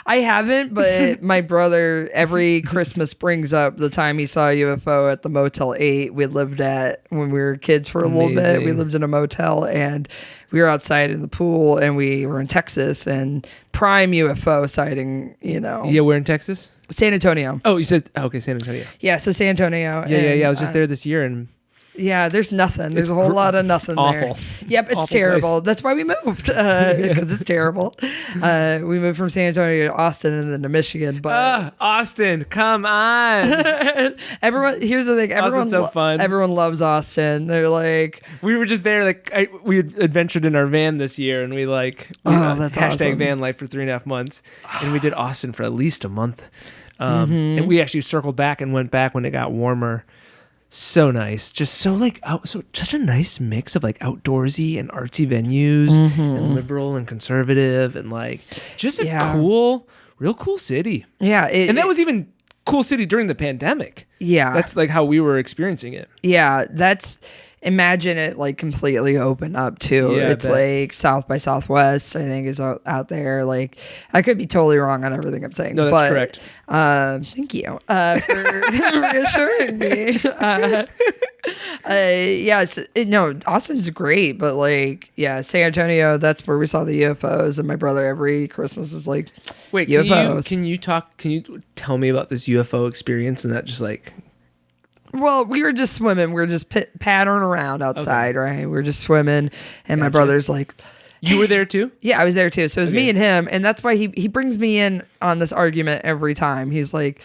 I haven't, but my brother every Christmas brings up the time he saw a UFO at the Motel 8 we lived at when we were kids for a little bit. We lived in a motel, and we were outside in the pool, and we were in Texas, and prime UFO sighting, Yeah, we're in Texas? San Antonio. Oh, you said, okay, San Antonio. Yeah, so San Antonio. Yeah. I was just there this year, and Yeah, there's nothing. There's a whole lot of nothing awful. there. Yep, it's Awful terrible. place. That's why we moved, because it's terrible. We moved from San Antonio to Austin and then to Michigan. But Austin, come on. everyone, here's the thing. Everyone, Austin's so fun. Everyone loves Austin. They're like, we were just there. Like we had adventured in our van this year, and we that's hashtag awesome. van life for 3.5 months, and we did Austin for at least a month. And we actually circled back and went back when it got warmer. So nice, just so such a nice mix of like outdoorsy and artsy venues, and liberal and conservative, and like just a real cool city. Yeah, and that was even cool city during the pandemic. Yeah, that's like how we were experiencing it. Yeah, imagine it like completely open up too. Yeah, it's like South by Southwest, I think, is out there. Like, I could be totally wrong on everything I'm saying. No, that's correct. Thank you for reassuring me. Austin's great, but like, yeah, San Antonio, that's where we saw the UFOs, and my brother every Christmas is like, wait, UFOs. Can you tell me about this UFO experience and that just like... Well, we were just swimming. We were just pattering around outside, right? We were just swimming, and my brother's like... You were there too? Yeah, I was there too. So it was me and him, and that's why he brings me in on this argument every time. He's like,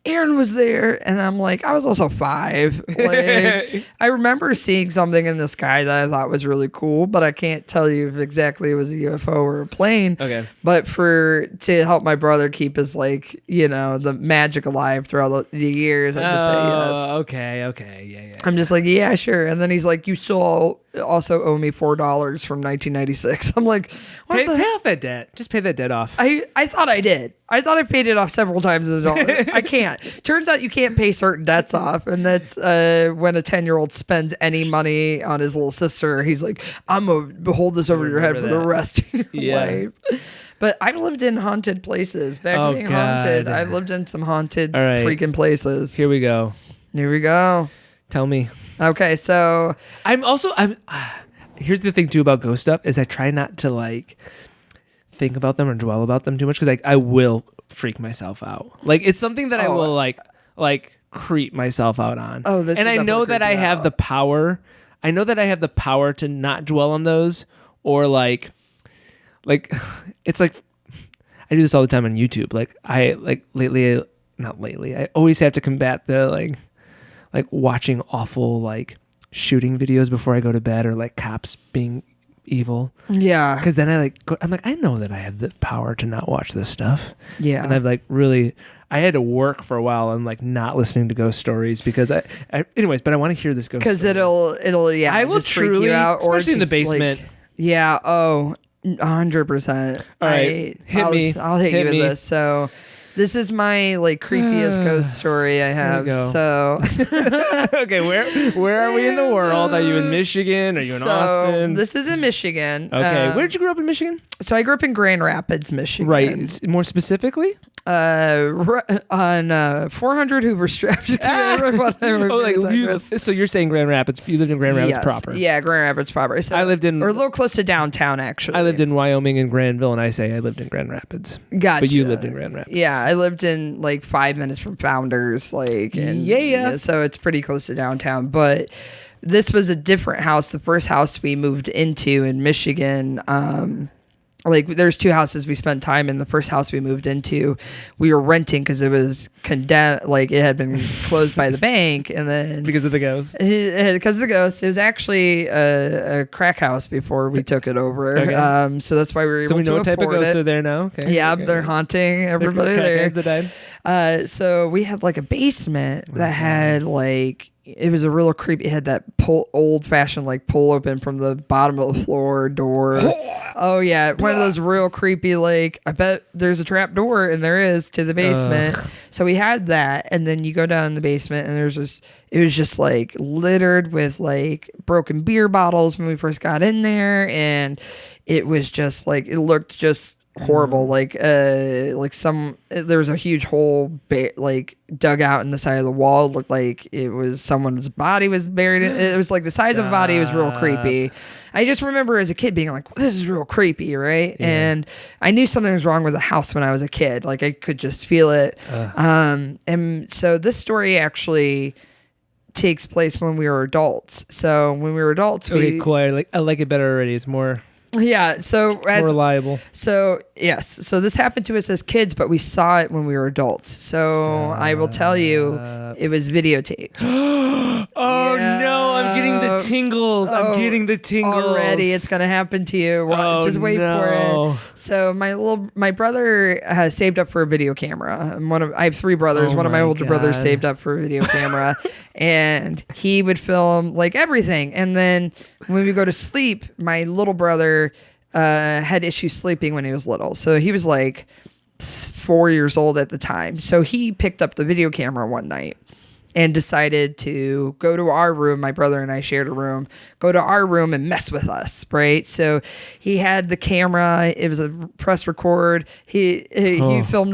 Erin was there, and I'm like, I was also 5. Like, I remember seeing something in the sky that I thought was really cool, but I can't tell you if exactly it was a UFO or a plane. Okay. But to help my brother keep his the magic alive throughout the years, I just say yes. Okay, yeah. I'm just like, yeah, sure. And then he's like, you also owe me $4 from 1996. I'm like, pay off that debt. Just pay that debt off. I thought I did. I thought I paid it off several times as an adult. I can't. Turns out you can't pay certain debts off, and that's when a 10-year-old spends any money on his little sister. He's like, I'm gonna hold this over your head for the rest of your life. But I've lived in haunted places. Back to being haunted. I've lived in some haunted freaking places. Here we go. Tell me. Okay, so I'm here's the thing too about ghost stuff is I try not to like think about them or dwell about them too much because I will freak myself out. Like it's something that I will like creep myself out on. And I know that I have the power. I know that I have the power to not dwell on those or like it's like I do this all the time on YouTube. Like not lately. I always have to combat the like watching awful like shooting videos before I go to bed or like cops being evil. Yeah. Because then I'm like, I know that I have the power to not watch this stuff. Yeah. And I've like really, I had to work for a while on like not listening to ghost stories because anyways, but I want to hear this ghost story. Because it'll I will just freak you out. Especially in the basement. Like, yeah. Oh, 100%. All right. I'll hit you with this. So this is my like creepiest ghost story I have. So okay, where are we in the world? Are you in Michigan? Are you in Austin? This is in Michigan. Okay, where did you grow up in Michigan? So I grew up in Grand Rapids, Michigan. Right. More specifically? On 400 Hoover Street. So you're saying Grand Rapids? You lived in Grand Rapids proper? Yeah, Grand Rapids proper. So I lived in, or a little close to downtown, actually. I lived in Wyoming and Granville, and I say I lived in Grand Rapids. Gotcha. But you lived in Grand Rapids. Yeah, I lived in like 5 minutes from Founders, like, and so it's pretty close to downtown. But this was a different house. The first house we moved into in Michigan. Like there's 2 houses we spent time in. The first house we moved into, we were renting because it was condemned, like it had been closed by the bank, and then because of the ghost. Because of the ghost, it was actually a crack house before we took it over. Okay. So that's why we were able to afford it. So we know what type of ghosts are there now. Okay. Yeah, they're haunting everybody there. That died. So we had like a basement that had like. It was a real creepy. It had that old-fashioned like pull open from the bottom of the floor door. Oh yeah, one of those real creepy like. I bet there's a trap door, and there is to the basement. So we had that, and then you go down in the basement, and it was just like littered with like broken beer bottles when we first got in there, and it was just like it looked just horrible. Like there was a huge hole like dug out in the side of the wall. It looked like it was someone's body was buried in it. Was like the size of a body. It was real creepy. I just remember as a kid being like, this is real creepy, right? Yeah. And I knew something was wrong with the house when I was a kid. Like I could just feel it. And so this story actually takes place when we were adults. So when we were adults, Okay, cool. I like it better already. It's more yeah. So more reliable. So yes. So this happened to us as kids, but we saw it when we were adults. So I will tell you, it was videotaped. Oh no, I'm getting the tingles. I'm getting the tingles. Already, it's going to happen to you. Just wait for it. So my brother has saved up for a video camera. I have 3 brothers. One of my older brothers saved up for a video camera, and he would film like everything. And then when we go to sleep, my little brother had issues sleeping when he was little. So he was like 4 years old at the time. So he picked up the video camera one night and decided to go to our room. My brother and I shared a room, go to our room and mess with us, right? So he had the camera. It was a press record. He filmed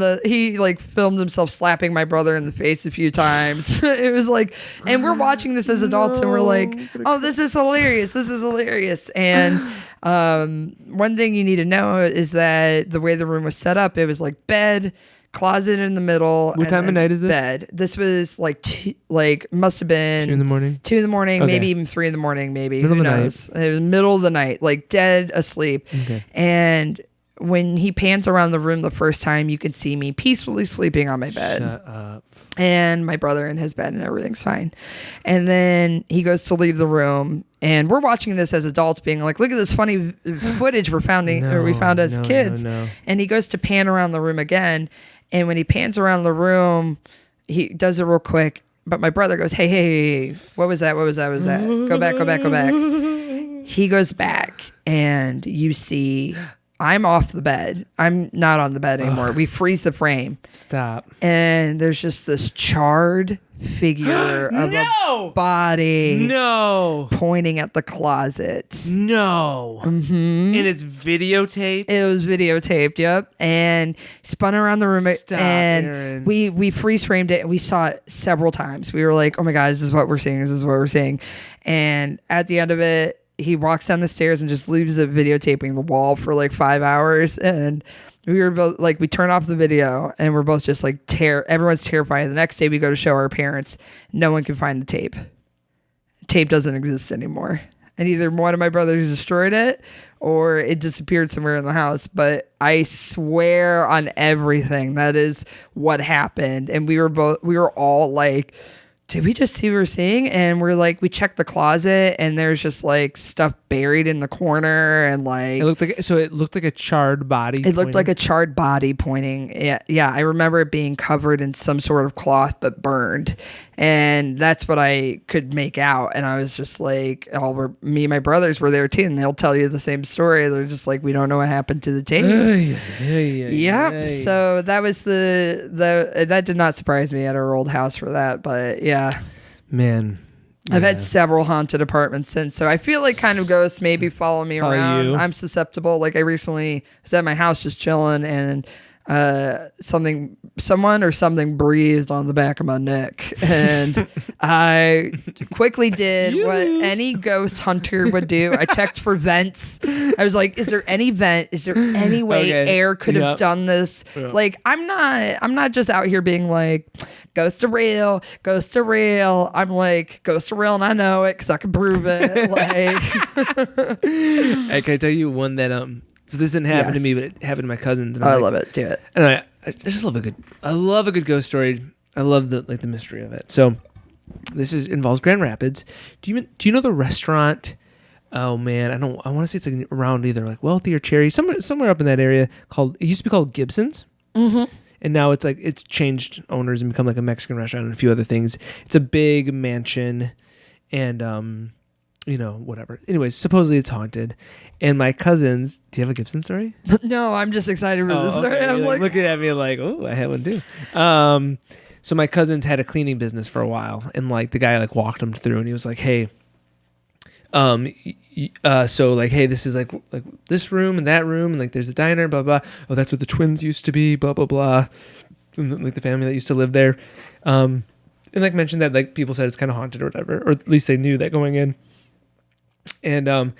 himself slapping my brother in the face a few times. It was like, and we're watching this as adults and we're like, oh, this is hilarious. This is hilarious. And one thing you need to know is that the way the room was set up, it was like bed, closet in the middle. What time of night is this? Bed. This was must have been 2 in the morning. 2 in the morning, okay. Maybe even 3 in the morning, maybe. Middle Who of the knows? It was middle of the night, like dead asleep. Okay. And when he pans around the room the first time, you can see me peacefully sleeping on my bed. Shut up. And my brother in his bed and everything's fine. And then he goes to leave the room and we're watching this as adults being like, look at this funny footage we found as kids. No. And he goes to pan around the room again. And when he pans around the room, he does it real quick. But my brother goes, hey, what was that? What was that? Go back. He goes back and you see I'm off the bed. I'm not on the bed anymore. We freeze the frame. Stop. And there's just this charred figure of a body pointing at the closet. No. Mm-hmm. And it's videotaped? It was videotaped, yep. And spun around the room. Stop, and Erin. we freeze framed it and we saw it several times. We were like, oh my God, this is what we're seeing. This is what we're seeing. And at the end of it, he walks down the stairs and just leaves it videotaping the wall for like 5 hours. And we were both like, we turn off the video and we're both just like, everyone's terrified. The next day we go to show our parents. No one can find the tape. Tape doesn't exist anymore. And either one of my brothers destroyed it or it disappeared somewhere in the house. But I swear on everything, that is what happened. And we were all like, did we just see what we're seeing? And we're like, we checked the closet and there's just like stuff buried in the corner and like it looked like a charred body. It looked like a charred body pointing. Yeah. I remember it being covered in some sort of cloth but burned. And that's what I could make out. And I was just like, me and my brothers were there too, and they'll tell you the same story. They're just like, we don't know what happened to the tape. Yeah. So that was that did not surprise me at our old house for that, but yeah. Man. I've had several haunted apartments since, so I feel like kind of ghosts maybe follow me around. You. I'm susceptible. Like I recently was at my house just chilling, and someone or something breathed on the back of my neck, and I quickly did what any ghost hunter would do. I checked for vents. I was like, is there any vent? Is there any way air could have done this? Yep. Like I'm not just out here being like ghosts are real. I'm like, ghosts are real, and I know it because I can prove it. Like I can tell you one that so this didn't happen to me, but it happened to my cousins. I love it. Do it. And I just love a good ghost story. I love the mystery of it. So this involves Grand Rapids. Do you know the restaurant? Oh man, I want to say it's like around either like Wealthy or Cherry, somewhere up in that area. It used to be called Gibson's. Mm-hmm. And now it's changed owners and become like a Mexican restaurant and a few other things. It's a big mansion, and whatever. Anyways, supposedly it's haunted. And my cousins, do you have a Gibson story? No, I'm just excited for this story. Okay. I'm like looking at me like, oh, I have one too. So my cousins had a cleaning business for a while, and like the guy like walked them through, and he was like, hey, so like, hey, this is like this room and that room, and like there's a diner, blah blah. Oh, that's where the twins used to be, blah blah blah. And, like the family that used to live there, and like mentioned that like people said it's kind of haunted or whatever, or at least they knew that going in. And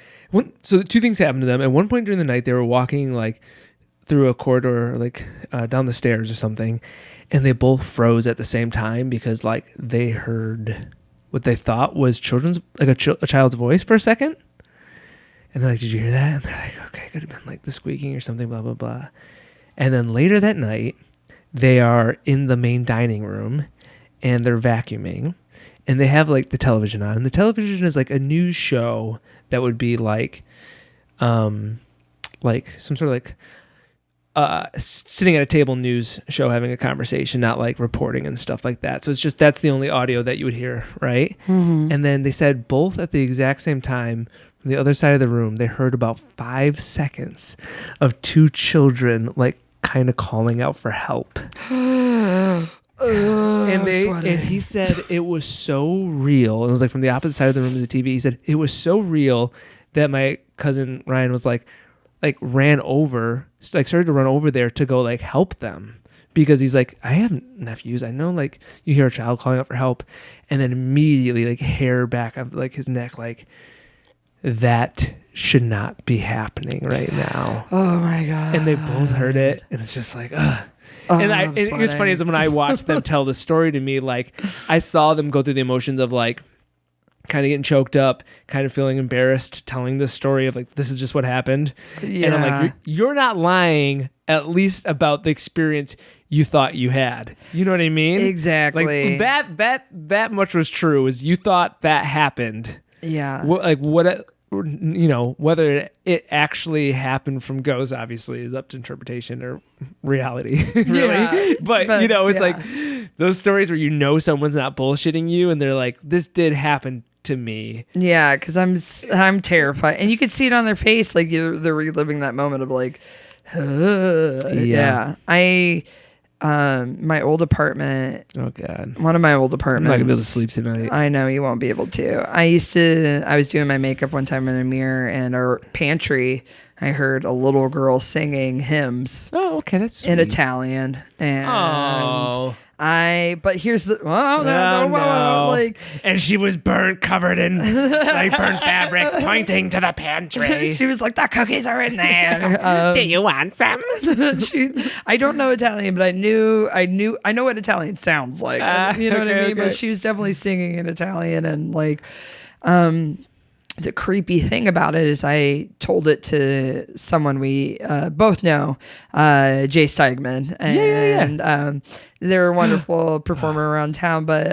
so two things happened to them. At one point during the night, they were walking like through a corridor, like down the stairs or something, and they both froze at the same time because like they heard what they thought was a child's voice for a second. And they're like, did you hear that? And they're like, okay, could have been like the squeaking or something, blah, blah, blah. And then later that night, they are in the main dining room and they're vacuuming and they have like the television on. And the television is like a news show that would be like some sort of like sitting at a table news show having a conversation, not like reporting and stuff like that. So it's just that's the only audio that you would hear, right? Mm-hmm. And then they said both at the exact same time from the other side of the room, they heard about 5 seconds of 2 children like kind of calling out for help. And he said it was so real. It was like from the opposite side of the room as the TV. He said it was so real that my cousin Ryan was like ran over, like started to run over there to go like help them, because he's like, I have nephews. I know like you hear a child calling out for help, and then immediately like hair back up like his neck, like that should not be happening right now. Oh my God. And they both heard it, and it's just like, ugh. And it was funny is when I watched them tell the story to me, like I saw them go through the emotions of like kind of getting choked up, kind of feeling embarrassed, telling the story of like, this is just what happened. Yeah. And I'm like, you're not lying, at least about the experience you thought you had. You know what I mean? Exactly. Like that much was true, is you thought that happened. Yeah. Whether it actually happened from ghosts obviously is up to interpretation or reality, really. Yeah, but it's like those stories where someone's not bullshitting you and they're like, this did happen to me. Yeah, because I'm terrified, and you could see it on their face, like they're reliving that moment of like, yeah. My old apartment. Oh God. One of my old apartments. I'm not gonna be able to sleep tonight. I know you won't be able to. I was doing my makeup one time in a mirror, and our pantry, I heard a little girl singing hymns. Oh, okay, that's sweet. In Italian. And but here's the like, and she was covered in like burnt fabrics, pointing to the pantry. She was like, the cookies are in there. Do you want some? I don't know Italian, but I know what Italian sounds like. You know what I mean? Okay. But she was definitely singing in Italian, and like, the creepy thing about it is I told it to someone we both know, Jay Steigman, and they're a wonderful performer around town, but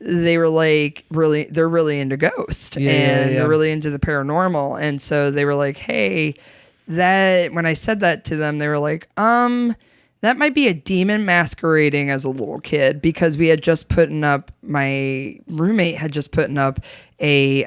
they were like they're really into ghosts, they're really into the paranormal, and so they were like, hey, that when I said that to them, they were like, that might be a demon masquerading as a little kid, because we had just my roommate had just put up a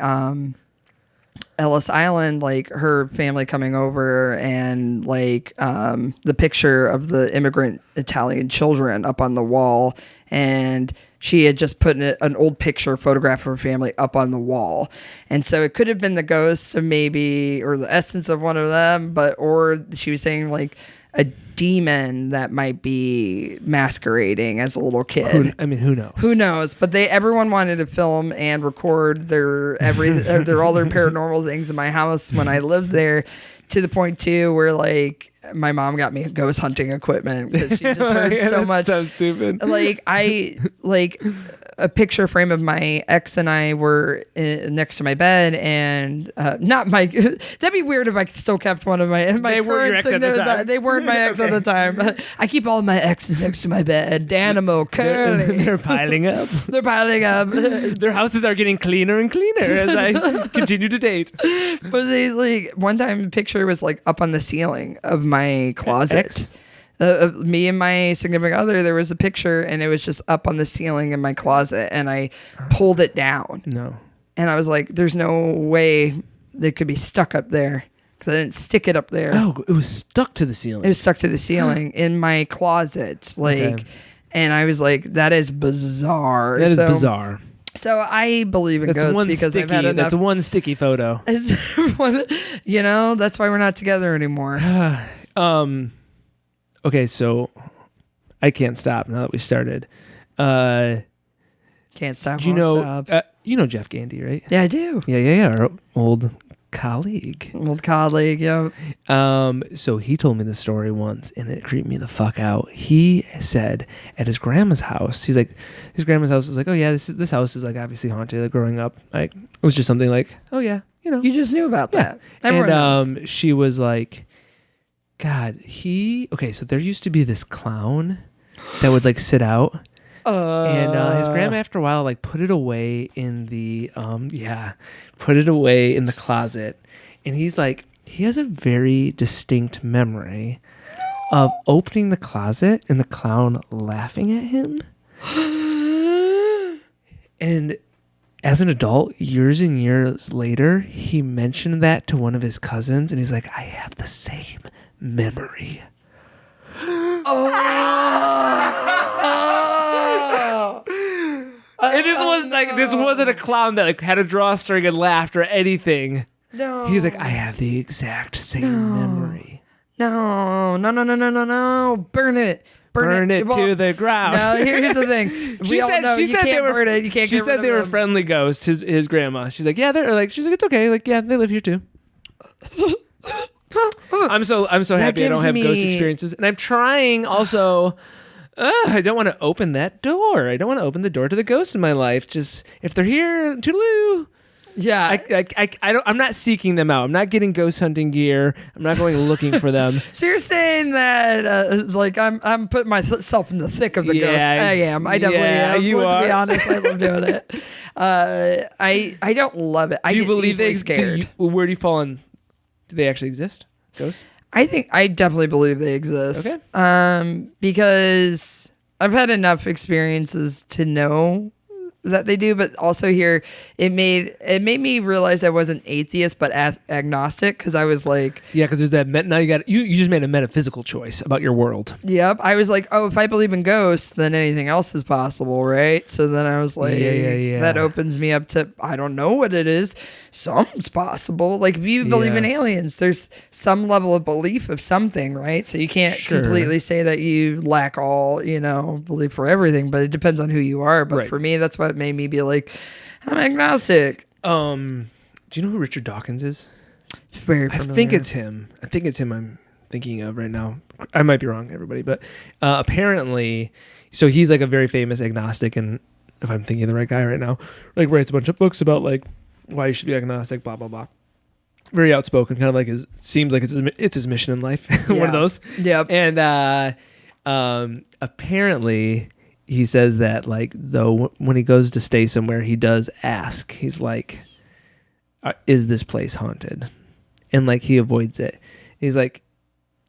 Ellis Island, like her family coming over, and like the picture of the immigrant Italian children up on the wall, and she had just put an old photograph of her family up on the wall. And so it could have been the ghost of maybe, or the essence of one of them, or she was saying like a demon that might be masquerading as a little kid. Who knows? Who knows? But everyone wanted to film and record all their paranormal things in my house when I lived there, to the point too where like my mom got me ghost hunting equipment because she just heard so much. So stupid. Like a picture frame of my ex and I were next to my bed, and not my. That'd be weird if I still kept one of my. They weren't your ex at the time. They weren't my ex at the time. I keep all my exes next to my bed. Danimal, Curly. They're piling up. They're piling up. Their houses are getting cleaner and cleaner as I continue to date. But they like one time the picture was like up on the ceiling of my closet. Me and my significant other, there was a picture, and it was just up on the ceiling in my closet, and I pulled it down. No. And I was like, there's no way they could be stuck up there, because I didn't stick it up there. Oh, it was stuck to the ceiling. It was stuck to the ceiling in my closet. And I was like, that is bizarre. That is bizarre. So I believe in ghosts because I've had enough. That's one sticky photo. That's why we're not together anymore. Okay, so I can't stop now that we started. Can't stop. Do you know? You know Jeff Gandy, right? Yeah, I do. Yeah. Our old colleague. Old colleague, yeah. So he told me the story once, and it creeped me the fuck out. He said at his grandma's house, he's like, his grandma's house was like, oh yeah, this house is like obviously haunted. Like growing up, like it was just something like, oh yeah, you know, You just knew about yeah. that. Everyone knows. She was like, God, so there used to be this clown that would like sit out. And his grandma, after a while, like put it away in the closet. And he's like, he has a very distinct memory of opening the closet and the clown laughing at him. And as an adult, years and years later, he mentioned that to one of his cousins, and he's like, I have the same memory. And this wasn't a clown that like had a drawstring and laughed or anything. No. He's like, I have the exact same memory. No. Burn it. Burn it to the ground. No, here's the thing. She said they were. Burn it. You can't. She said they were friendly ghosts. His grandma. She's like, yeah, they're like. She's like, it's okay. Like, yeah, they live here too. I'm so happy I don't have ghost experiences, and I'm trying also. I don't want to open that door. I don't want to open the door to the ghosts in my life. Just if they're here, toodaloo. Yeah, I'm not seeking them out. I'm not getting ghost hunting gear. I'm not going looking for them. So you're saying that like I'm putting myself in the thick of the ghost. I am. I definitely am. You are. To be honest, I love doing it. I don't love it. I get easily scared. Where do you fall on? Do they actually exist? Ghosts? I definitely believe they exist. Okay. Because I've had enough experiences to know that they do, but also here it made me realize I wasn't atheist but agnostic, because I was like, yeah, because there's that now you just made a metaphysical choice about your world. Yep. I was like, oh, if I believe in ghosts, then anything else is possible, right? So then I was like, that opens me up to, I don't know what it is, something's possible. Like if you believe in aliens, there's some level of belief of something, right? So you can't completely say that you lack all belief for everything, but it depends on who you are. But for me, that's what made me be like, I'm agnostic. Do you know who Richard Dawkins is? Very familiar. I think it's him I'm thinking of right now. I might be wrong, everybody, but apparently, so he's like a very famous agnostic, and if I'm thinking of the right guy right now, like writes a bunch of books about like why you should be agnostic, blah blah blah. Very outspoken, kind of like seems like it's his mission in life. One of those. Yep. And apparently he says that like though when he goes to stay somewhere, he does ask. He's like, "Is this place haunted?" And like he avoids it. He's like,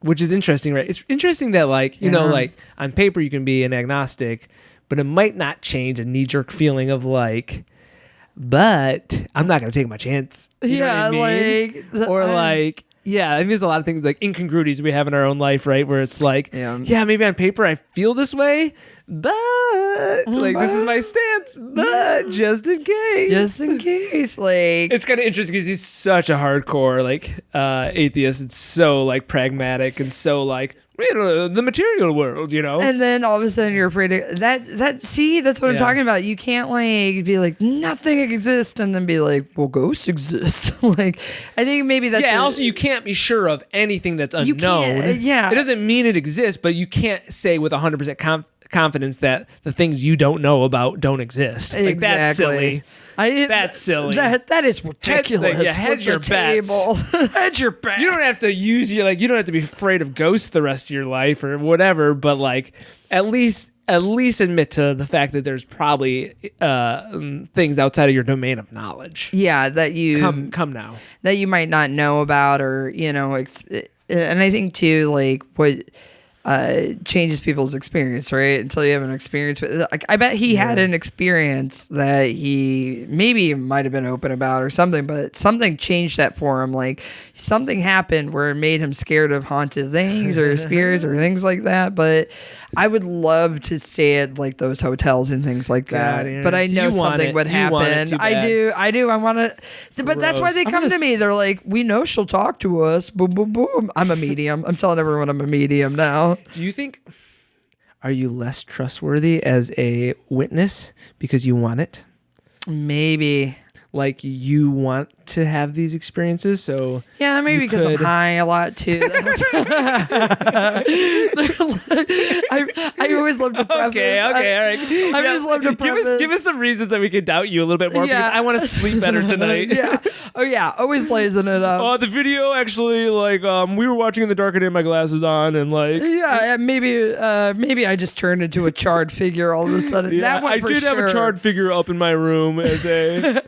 which is interesting, right? It's interesting that like like on paper you can be an agnostic, but it might not change a knee-jerk feeling of like, but I'm not going to take my chance. You know what I mean? Like, I think there's a lot of things like incongruities we have in our own life, right? Where it's like, maybe on paper I feel this way, but like this is my stance, but just in case, like it's kind of interesting because he's such a hardcore like atheist. It's so like pragmatic and so like the material world, and then all of a sudden you're afraid of that. See, that's what I'm talking about. You can't like be like nothing exists and then be like, well, ghosts exist. Like I think maybe that's also you can't be sure of anything that's unknown. It doesn't mean it exists, but you can't say with 100% confidence that the things you don't know about don't exist. Like that's silly. That's silly. That is ridiculous. Hedge your bets. Hedge your bets. You don't have to you don't have to be afraid of ghosts the rest of your life or whatever, but like at least admit to the fact that there's probably things outside of your domain of knowledge. Yeah, that you come now. That you might not know about, or and I think too, like what changes people's experience, right? Until you have an experience with, like, I bet he had an experience that he maybe might have been open about or something, but something changed that for him. Like something happened where it made him scared of haunted things or spirits or things like that. But I would love to stay at like those hotels and things like that. God, but I know something would happen. I do. I want to, but that's why they come to me. They're like, we know she'll talk to us. Boom, boom, boom. I'm a medium. I'm telling everyone I'm a medium now. Do you think, are you less trustworthy as a witness because you want it? Maybe. like you want to have these experiences. So yeah, maybe because I'm high a lot too. I always love to preface. Okay, all right. I always love to preface. Give us some reasons that we can doubt you a little bit more because I want to sleep better tonight. Yeah. Oh yeah, always blazing it up. The video actually, like, we were watching in the dark and had my glasses on, and like, yeah, maybe I just turned into a charred figure all of a sudden. Yeah, that one I did have a charred figure up in my room as a.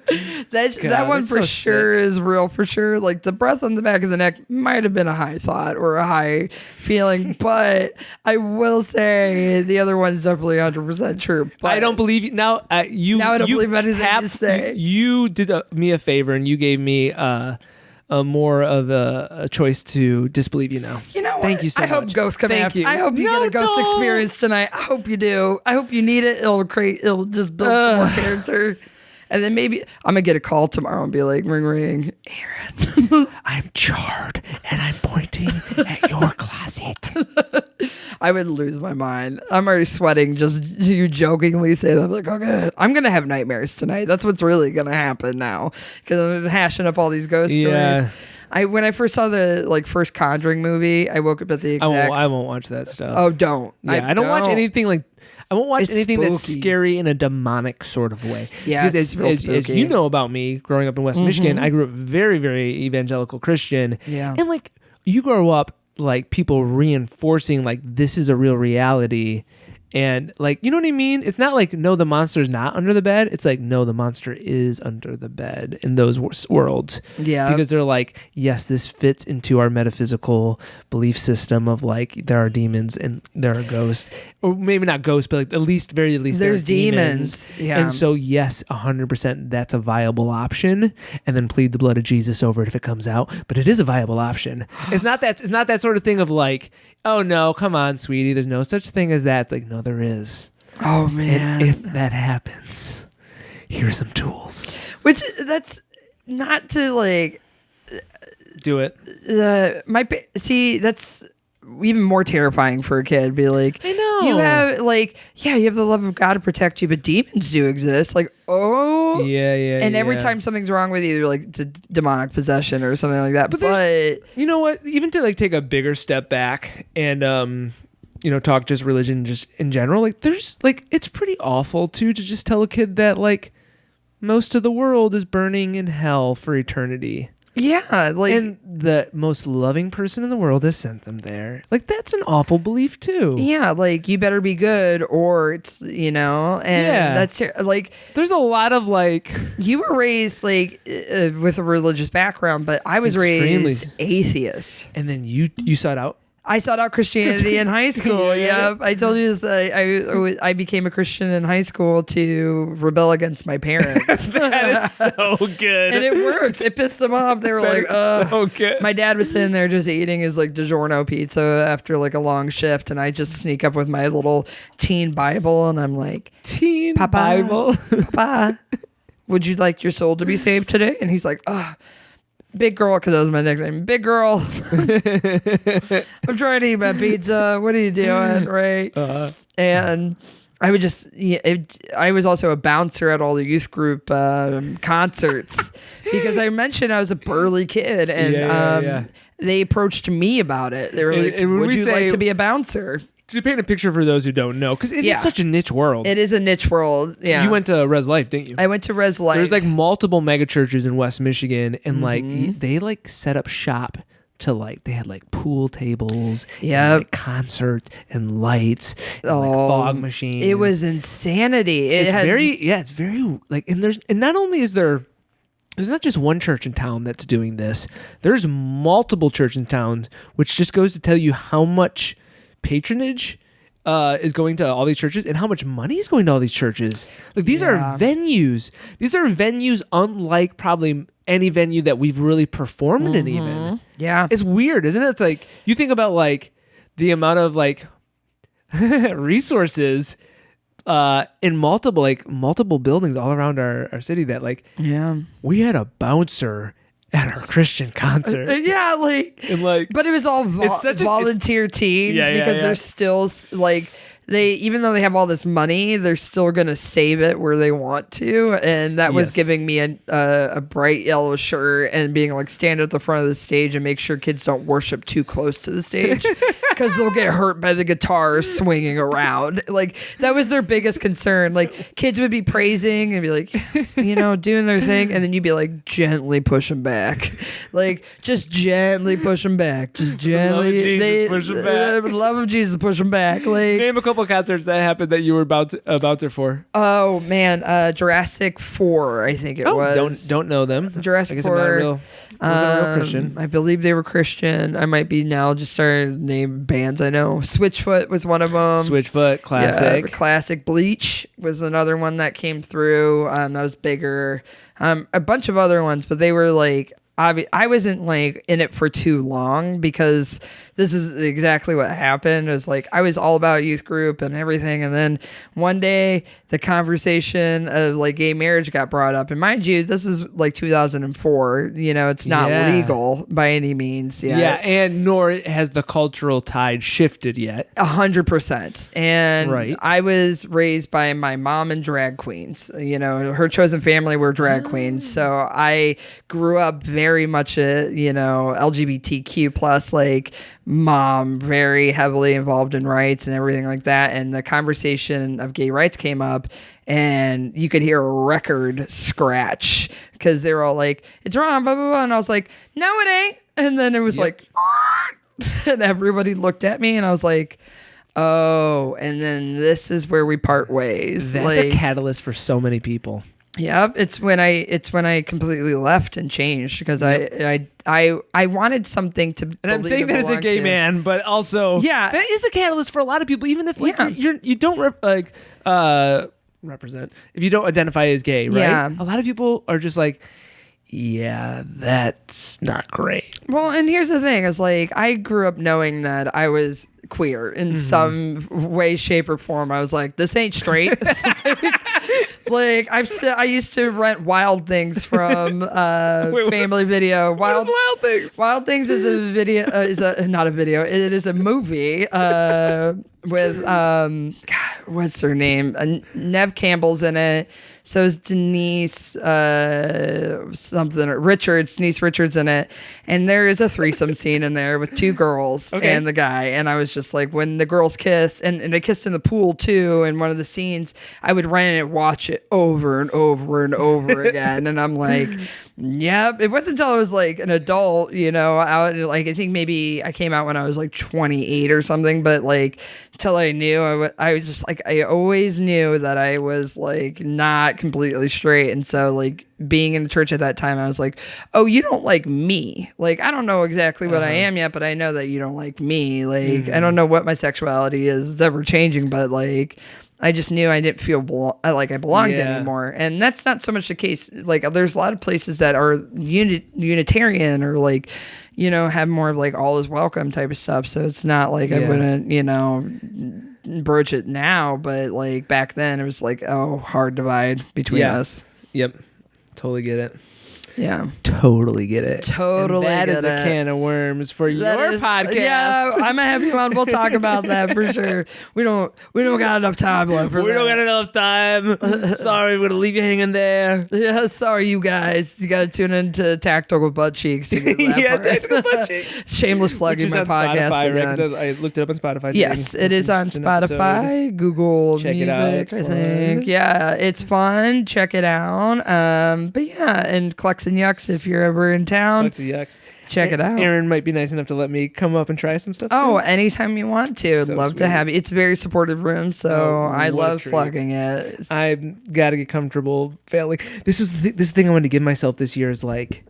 that one for sure is real for sure. Like the breath on the back of the neck might have been a high thought or a high feeling, but I will say the other one's definitely 100% true. But I don't believe you now. Now I don't believe anything you say. You did me a favor and you gave me a more of a choice to disbelieve you now. You know what? Thank you so much. I hope ghosts come after you. I hope you get a ghost experience tonight. I hope you do. I hope you need it. It'll just build some more character. And then maybe I'm going to get a call tomorrow and be like, ring, ring. Erin, I'm charred and I'm pointing at your closet. I would lose my mind. I'm already sweating just you jokingly say that. I'm like, okay, I'm going to have nightmares tonight. That's what's really going to happen now because I'm hashing up all these ghost stories. When I first saw the first Conjuring movie, I woke up at the exact... I won't watch that stuff. Oh, don't. Yeah, I don't watch anything like... I won't watch anything that's scary in a demonic sort of way. Yeah, because as you know about me, growing up in West Michigan, I grew up very, very evangelical Christian. Yeah. And like you grow up like people reinforcing like this is a real reality. And like, you know what I mean? It's not like, no, the monster's not under the bed. It's like, no, the monster is under the bed in those worlds. Yeah. Because they're like, yes, this fits into our metaphysical belief system of like, there are demons and there are ghosts. Or maybe not ghosts, but like very least there's demons. Yeah. And so, yes, 100% that's a viable option. And then plead the blood of Jesus over it if it comes out. But it is a viable option. It's not that sort of thing of like, oh no, come on, sweetie, there's no such thing as that. It's like, no, there is. Oh man. And if that happens, here's some tools. Which that's not to like do it. That's even more terrifying for a kid. Be like, I know. You have you have the love of God to protect you, but demons do exist. Like, oh yeah. And every time something's wrong with you, you're like, it's a demonic possession or something like that. But you know what? Even to like take a bigger step back and talk just religion just in general, like there's like it's pretty awful to just tell a kid that like most of the world is burning in hell for eternity. Yeah, like, and the most loving person in the world has sent them there. Like, that's an awful belief too. Yeah, like you better be good, or it's that's like. There's a lot of like. You were raised like with a religious background, but I was raised atheist. And then you sought out. I sought out Christianity in high school. Yeah, I told you this. I became a Christian in high school to rebel against my parents. That is so good, and it worked. It pissed them off. They were like, so good. My dad was sitting there just eating his like DiGiorno pizza after like a long shift, and I just sneak up with my little teen Bible, and I'm like, Papa, Bible, Papa, would you like your soul to be saved today? And he's like, Big girl, because that was my nickname. Big girl. I'm trying to eat my pizza. What are you doing? Right. And I would just, I was also a bouncer at all the youth group concerts because I mentioned I was a burly kid and they approached me about it. They were like, would you like to be a bouncer? To paint a picture for those who don't know, because it is such a niche world. It is a niche world. Yeah. You went to Res Life, didn't you? I went to Res Life. There's like multiple mega churches in West Michigan, and like they like set up shop to like they had like pool tables, and like concerts and lights, and like fog machines. It was insanity. It's very like, and not only is there's not just one church in town that's doing this. There's multiple churches in towns, which just goes to tell you how much patronage is going to all these churches and how much money is going to all these churches. Like these are venues. These are venues unlike probably any venue that we've really performed in even. Yeah. It's weird, isn't it? It's like you think about like the amount of like resources in multiple buildings all around our city that like we had a bouncer at our Christian concert. But it was all volunteer teams because there's still like even though they have all this money, they're still going to save it where they want to. And that was giving me a bright yellow shirt and being like, stand at the front of the stage and make sure kids don't worship too close to the stage because they'll get hurt by the guitar swinging around. Like, that was their biggest concern. Like, kids would be praising and be like, yes, you know, doing their thing. And then you'd be like, gently push them back. Like, just gently push them back. Just gently. Push them back. Love of Jesus, push them back. Like, name a couple of concerts that happened that you were a bouncer for. Oh man, Jurassic 4, I think it was. Don't know them. Jurassic 4. Wasn't a real Christian. I believe they were Christian. I might be now just starting to name bands I know. Switchfoot was one of them. Switchfoot, classic. Yeah, classic. Bleach was another one that came through. That was bigger. A bunch of other ones, but they were like, I wasn't like in it for too long because this is exactly what happened. It was like I was all about youth group and everything, and then one day the conversation of like gay marriage got brought up. And mind you, this is like 2004. You know, it's not legal by any means yet. Yeah, and nor has the cultural tide shifted yet. 100%. And I was raised by my mom and drag queens. You know, her chosen family were drag queens, so I grew up very much a LGBTQ plus like mom, very heavily involved in rights and everything like that. And the conversation of gay rights came up, and you could hear a record scratch because they were all like, it's wrong, blah, blah, blah. And I was like, no, it ain't. And then it was like, and everybody looked at me, and I was like, oh, and then this is where we part ways. That's like, a catalyst for so many people. Yep, it's when I completely left and changed because I wanted something to. And I'm saying that as a gay man, but also that is a catalyst for a lot of people. Even if like, you don't represent, if you don't identify as gay, right? Yeah. A lot of people are just like, yeah, that's not great. Well, and here's the thing: is like I grew up knowing that I was queer in some way, shape, or form. I was like, this ain't straight. Like I used to rent Wild Things from Family Video. Wild Things? Wild Things is a video. Not a video. It is a movie with God, what's her name? Nev Campbell's in it. So is Denise Denise Richards in it, and there is a threesome scene in there with two girls and the guy. And I was just like, when the girls kissed, and they kissed in the pool too, in one of the scenes, I would rent it and watch it over and over and over again. And I'm like, yep. It wasn't until I was like an adult, you know, out, like I think maybe I came out when I was like 28 or something, but like till I knew I was just like, I always knew that I was like not completely straight. And so like being in the church at that time, I was like, oh, you don't like me. Like, I don't know exactly what I am yet, but I know that you don't like me. Like, I don't know what my sexuality is. It's ever changing, but like, I just knew I didn't feel like I belonged anymore. And that's not so much the case. Like, there's a lot of places that are Unitarian or like, you know, have more of like all is welcome type of stuff. So it's not like I wouldn't, you know, broach it now, but like back then it was like, oh, hard divide between us. Yep. Totally get it. Yeah. Totally get it. Totally and get it. That is a can of worms for your podcast. Yeah, I'm gonna have you on. We'll talk about that for sure. We don't got enough time left for that. We don't got enough time. Sorry, we're gonna leave you hanging there. Yeah, sorry you guys. You gotta tune into Tactical with Buttcheeks. Tactical Buttcheeks. Shameless plug in my podcast. Spotify, right? I looked it up on Spotify. Yes, it is on Spotify, Google Check Music, it out. It's I fun. think. Yeah, it's fun. Check it out. But yeah, and Clucks and Yucks, if you're ever in town, Clucks and Yucks. Check it out. Erin might be nice enough to let me come up and try some stuff. Oh, soon. anytime you want to. I'd love sweet. to have you. It's a very supportive room, so I love plugging it. I've got to get comfortable failing. This is this thing I want to give myself this year is like,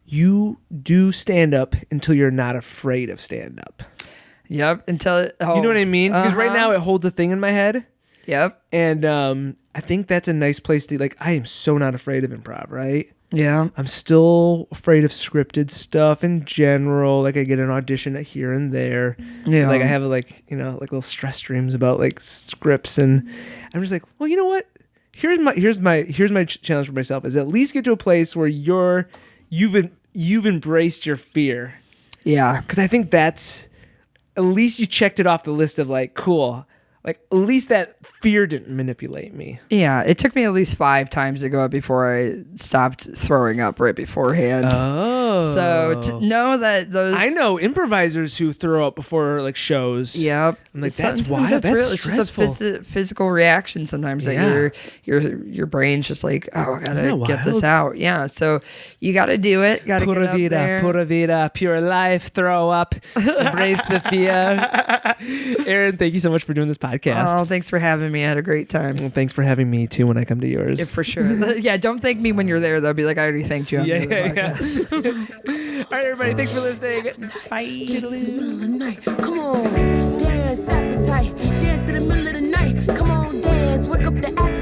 you do stand up until you're not afraid of stand up. Yep. Until you know what I mean? Because right now it holds a thing in my head. Yep. And I think that's a nice place to like. I am so not afraid of improv, right? Yeah. I'm still afraid of scripted stuff in general. Like I get an audition here and there. Yeah. Like I have like, you know, like little stress dreams about like scripts, and I'm just like, well, you know what? Here's my challenge for myself is at least get to a place where you've embraced your fear. Yeah. Because I think that's at least you checked it off the list of like, cool. like at least that fear didn't manipulate me. Yeah, it took me at least 5 times to go up before I stopped throwing up right beforehand. Oh, So to know that those, I know improvisers who throw up before like shows. Yep, I'm like, Sometimes that's wild. That's real. It's stressful. just a physical reaction sometimes that your brain's just like, oh, I gotta get this out. Yeah, so you got to do it. Got to get up there. Pura vida, pure life. Throw up. Embrace the fear. Erin, thank you so much for doing this podcast. Oh, thanks for having me. I had a great time. Well, thanks for having me too when I come to yours. Yeah, for sure. Yeah, don't thank me when you're there though. Be like, I already thanked you. On the podcast. All right, everybody. Thanks for listening. Bye. Come on, dance appetite. Dance to the middle of the night. Come on, dance. Wake up the appetite.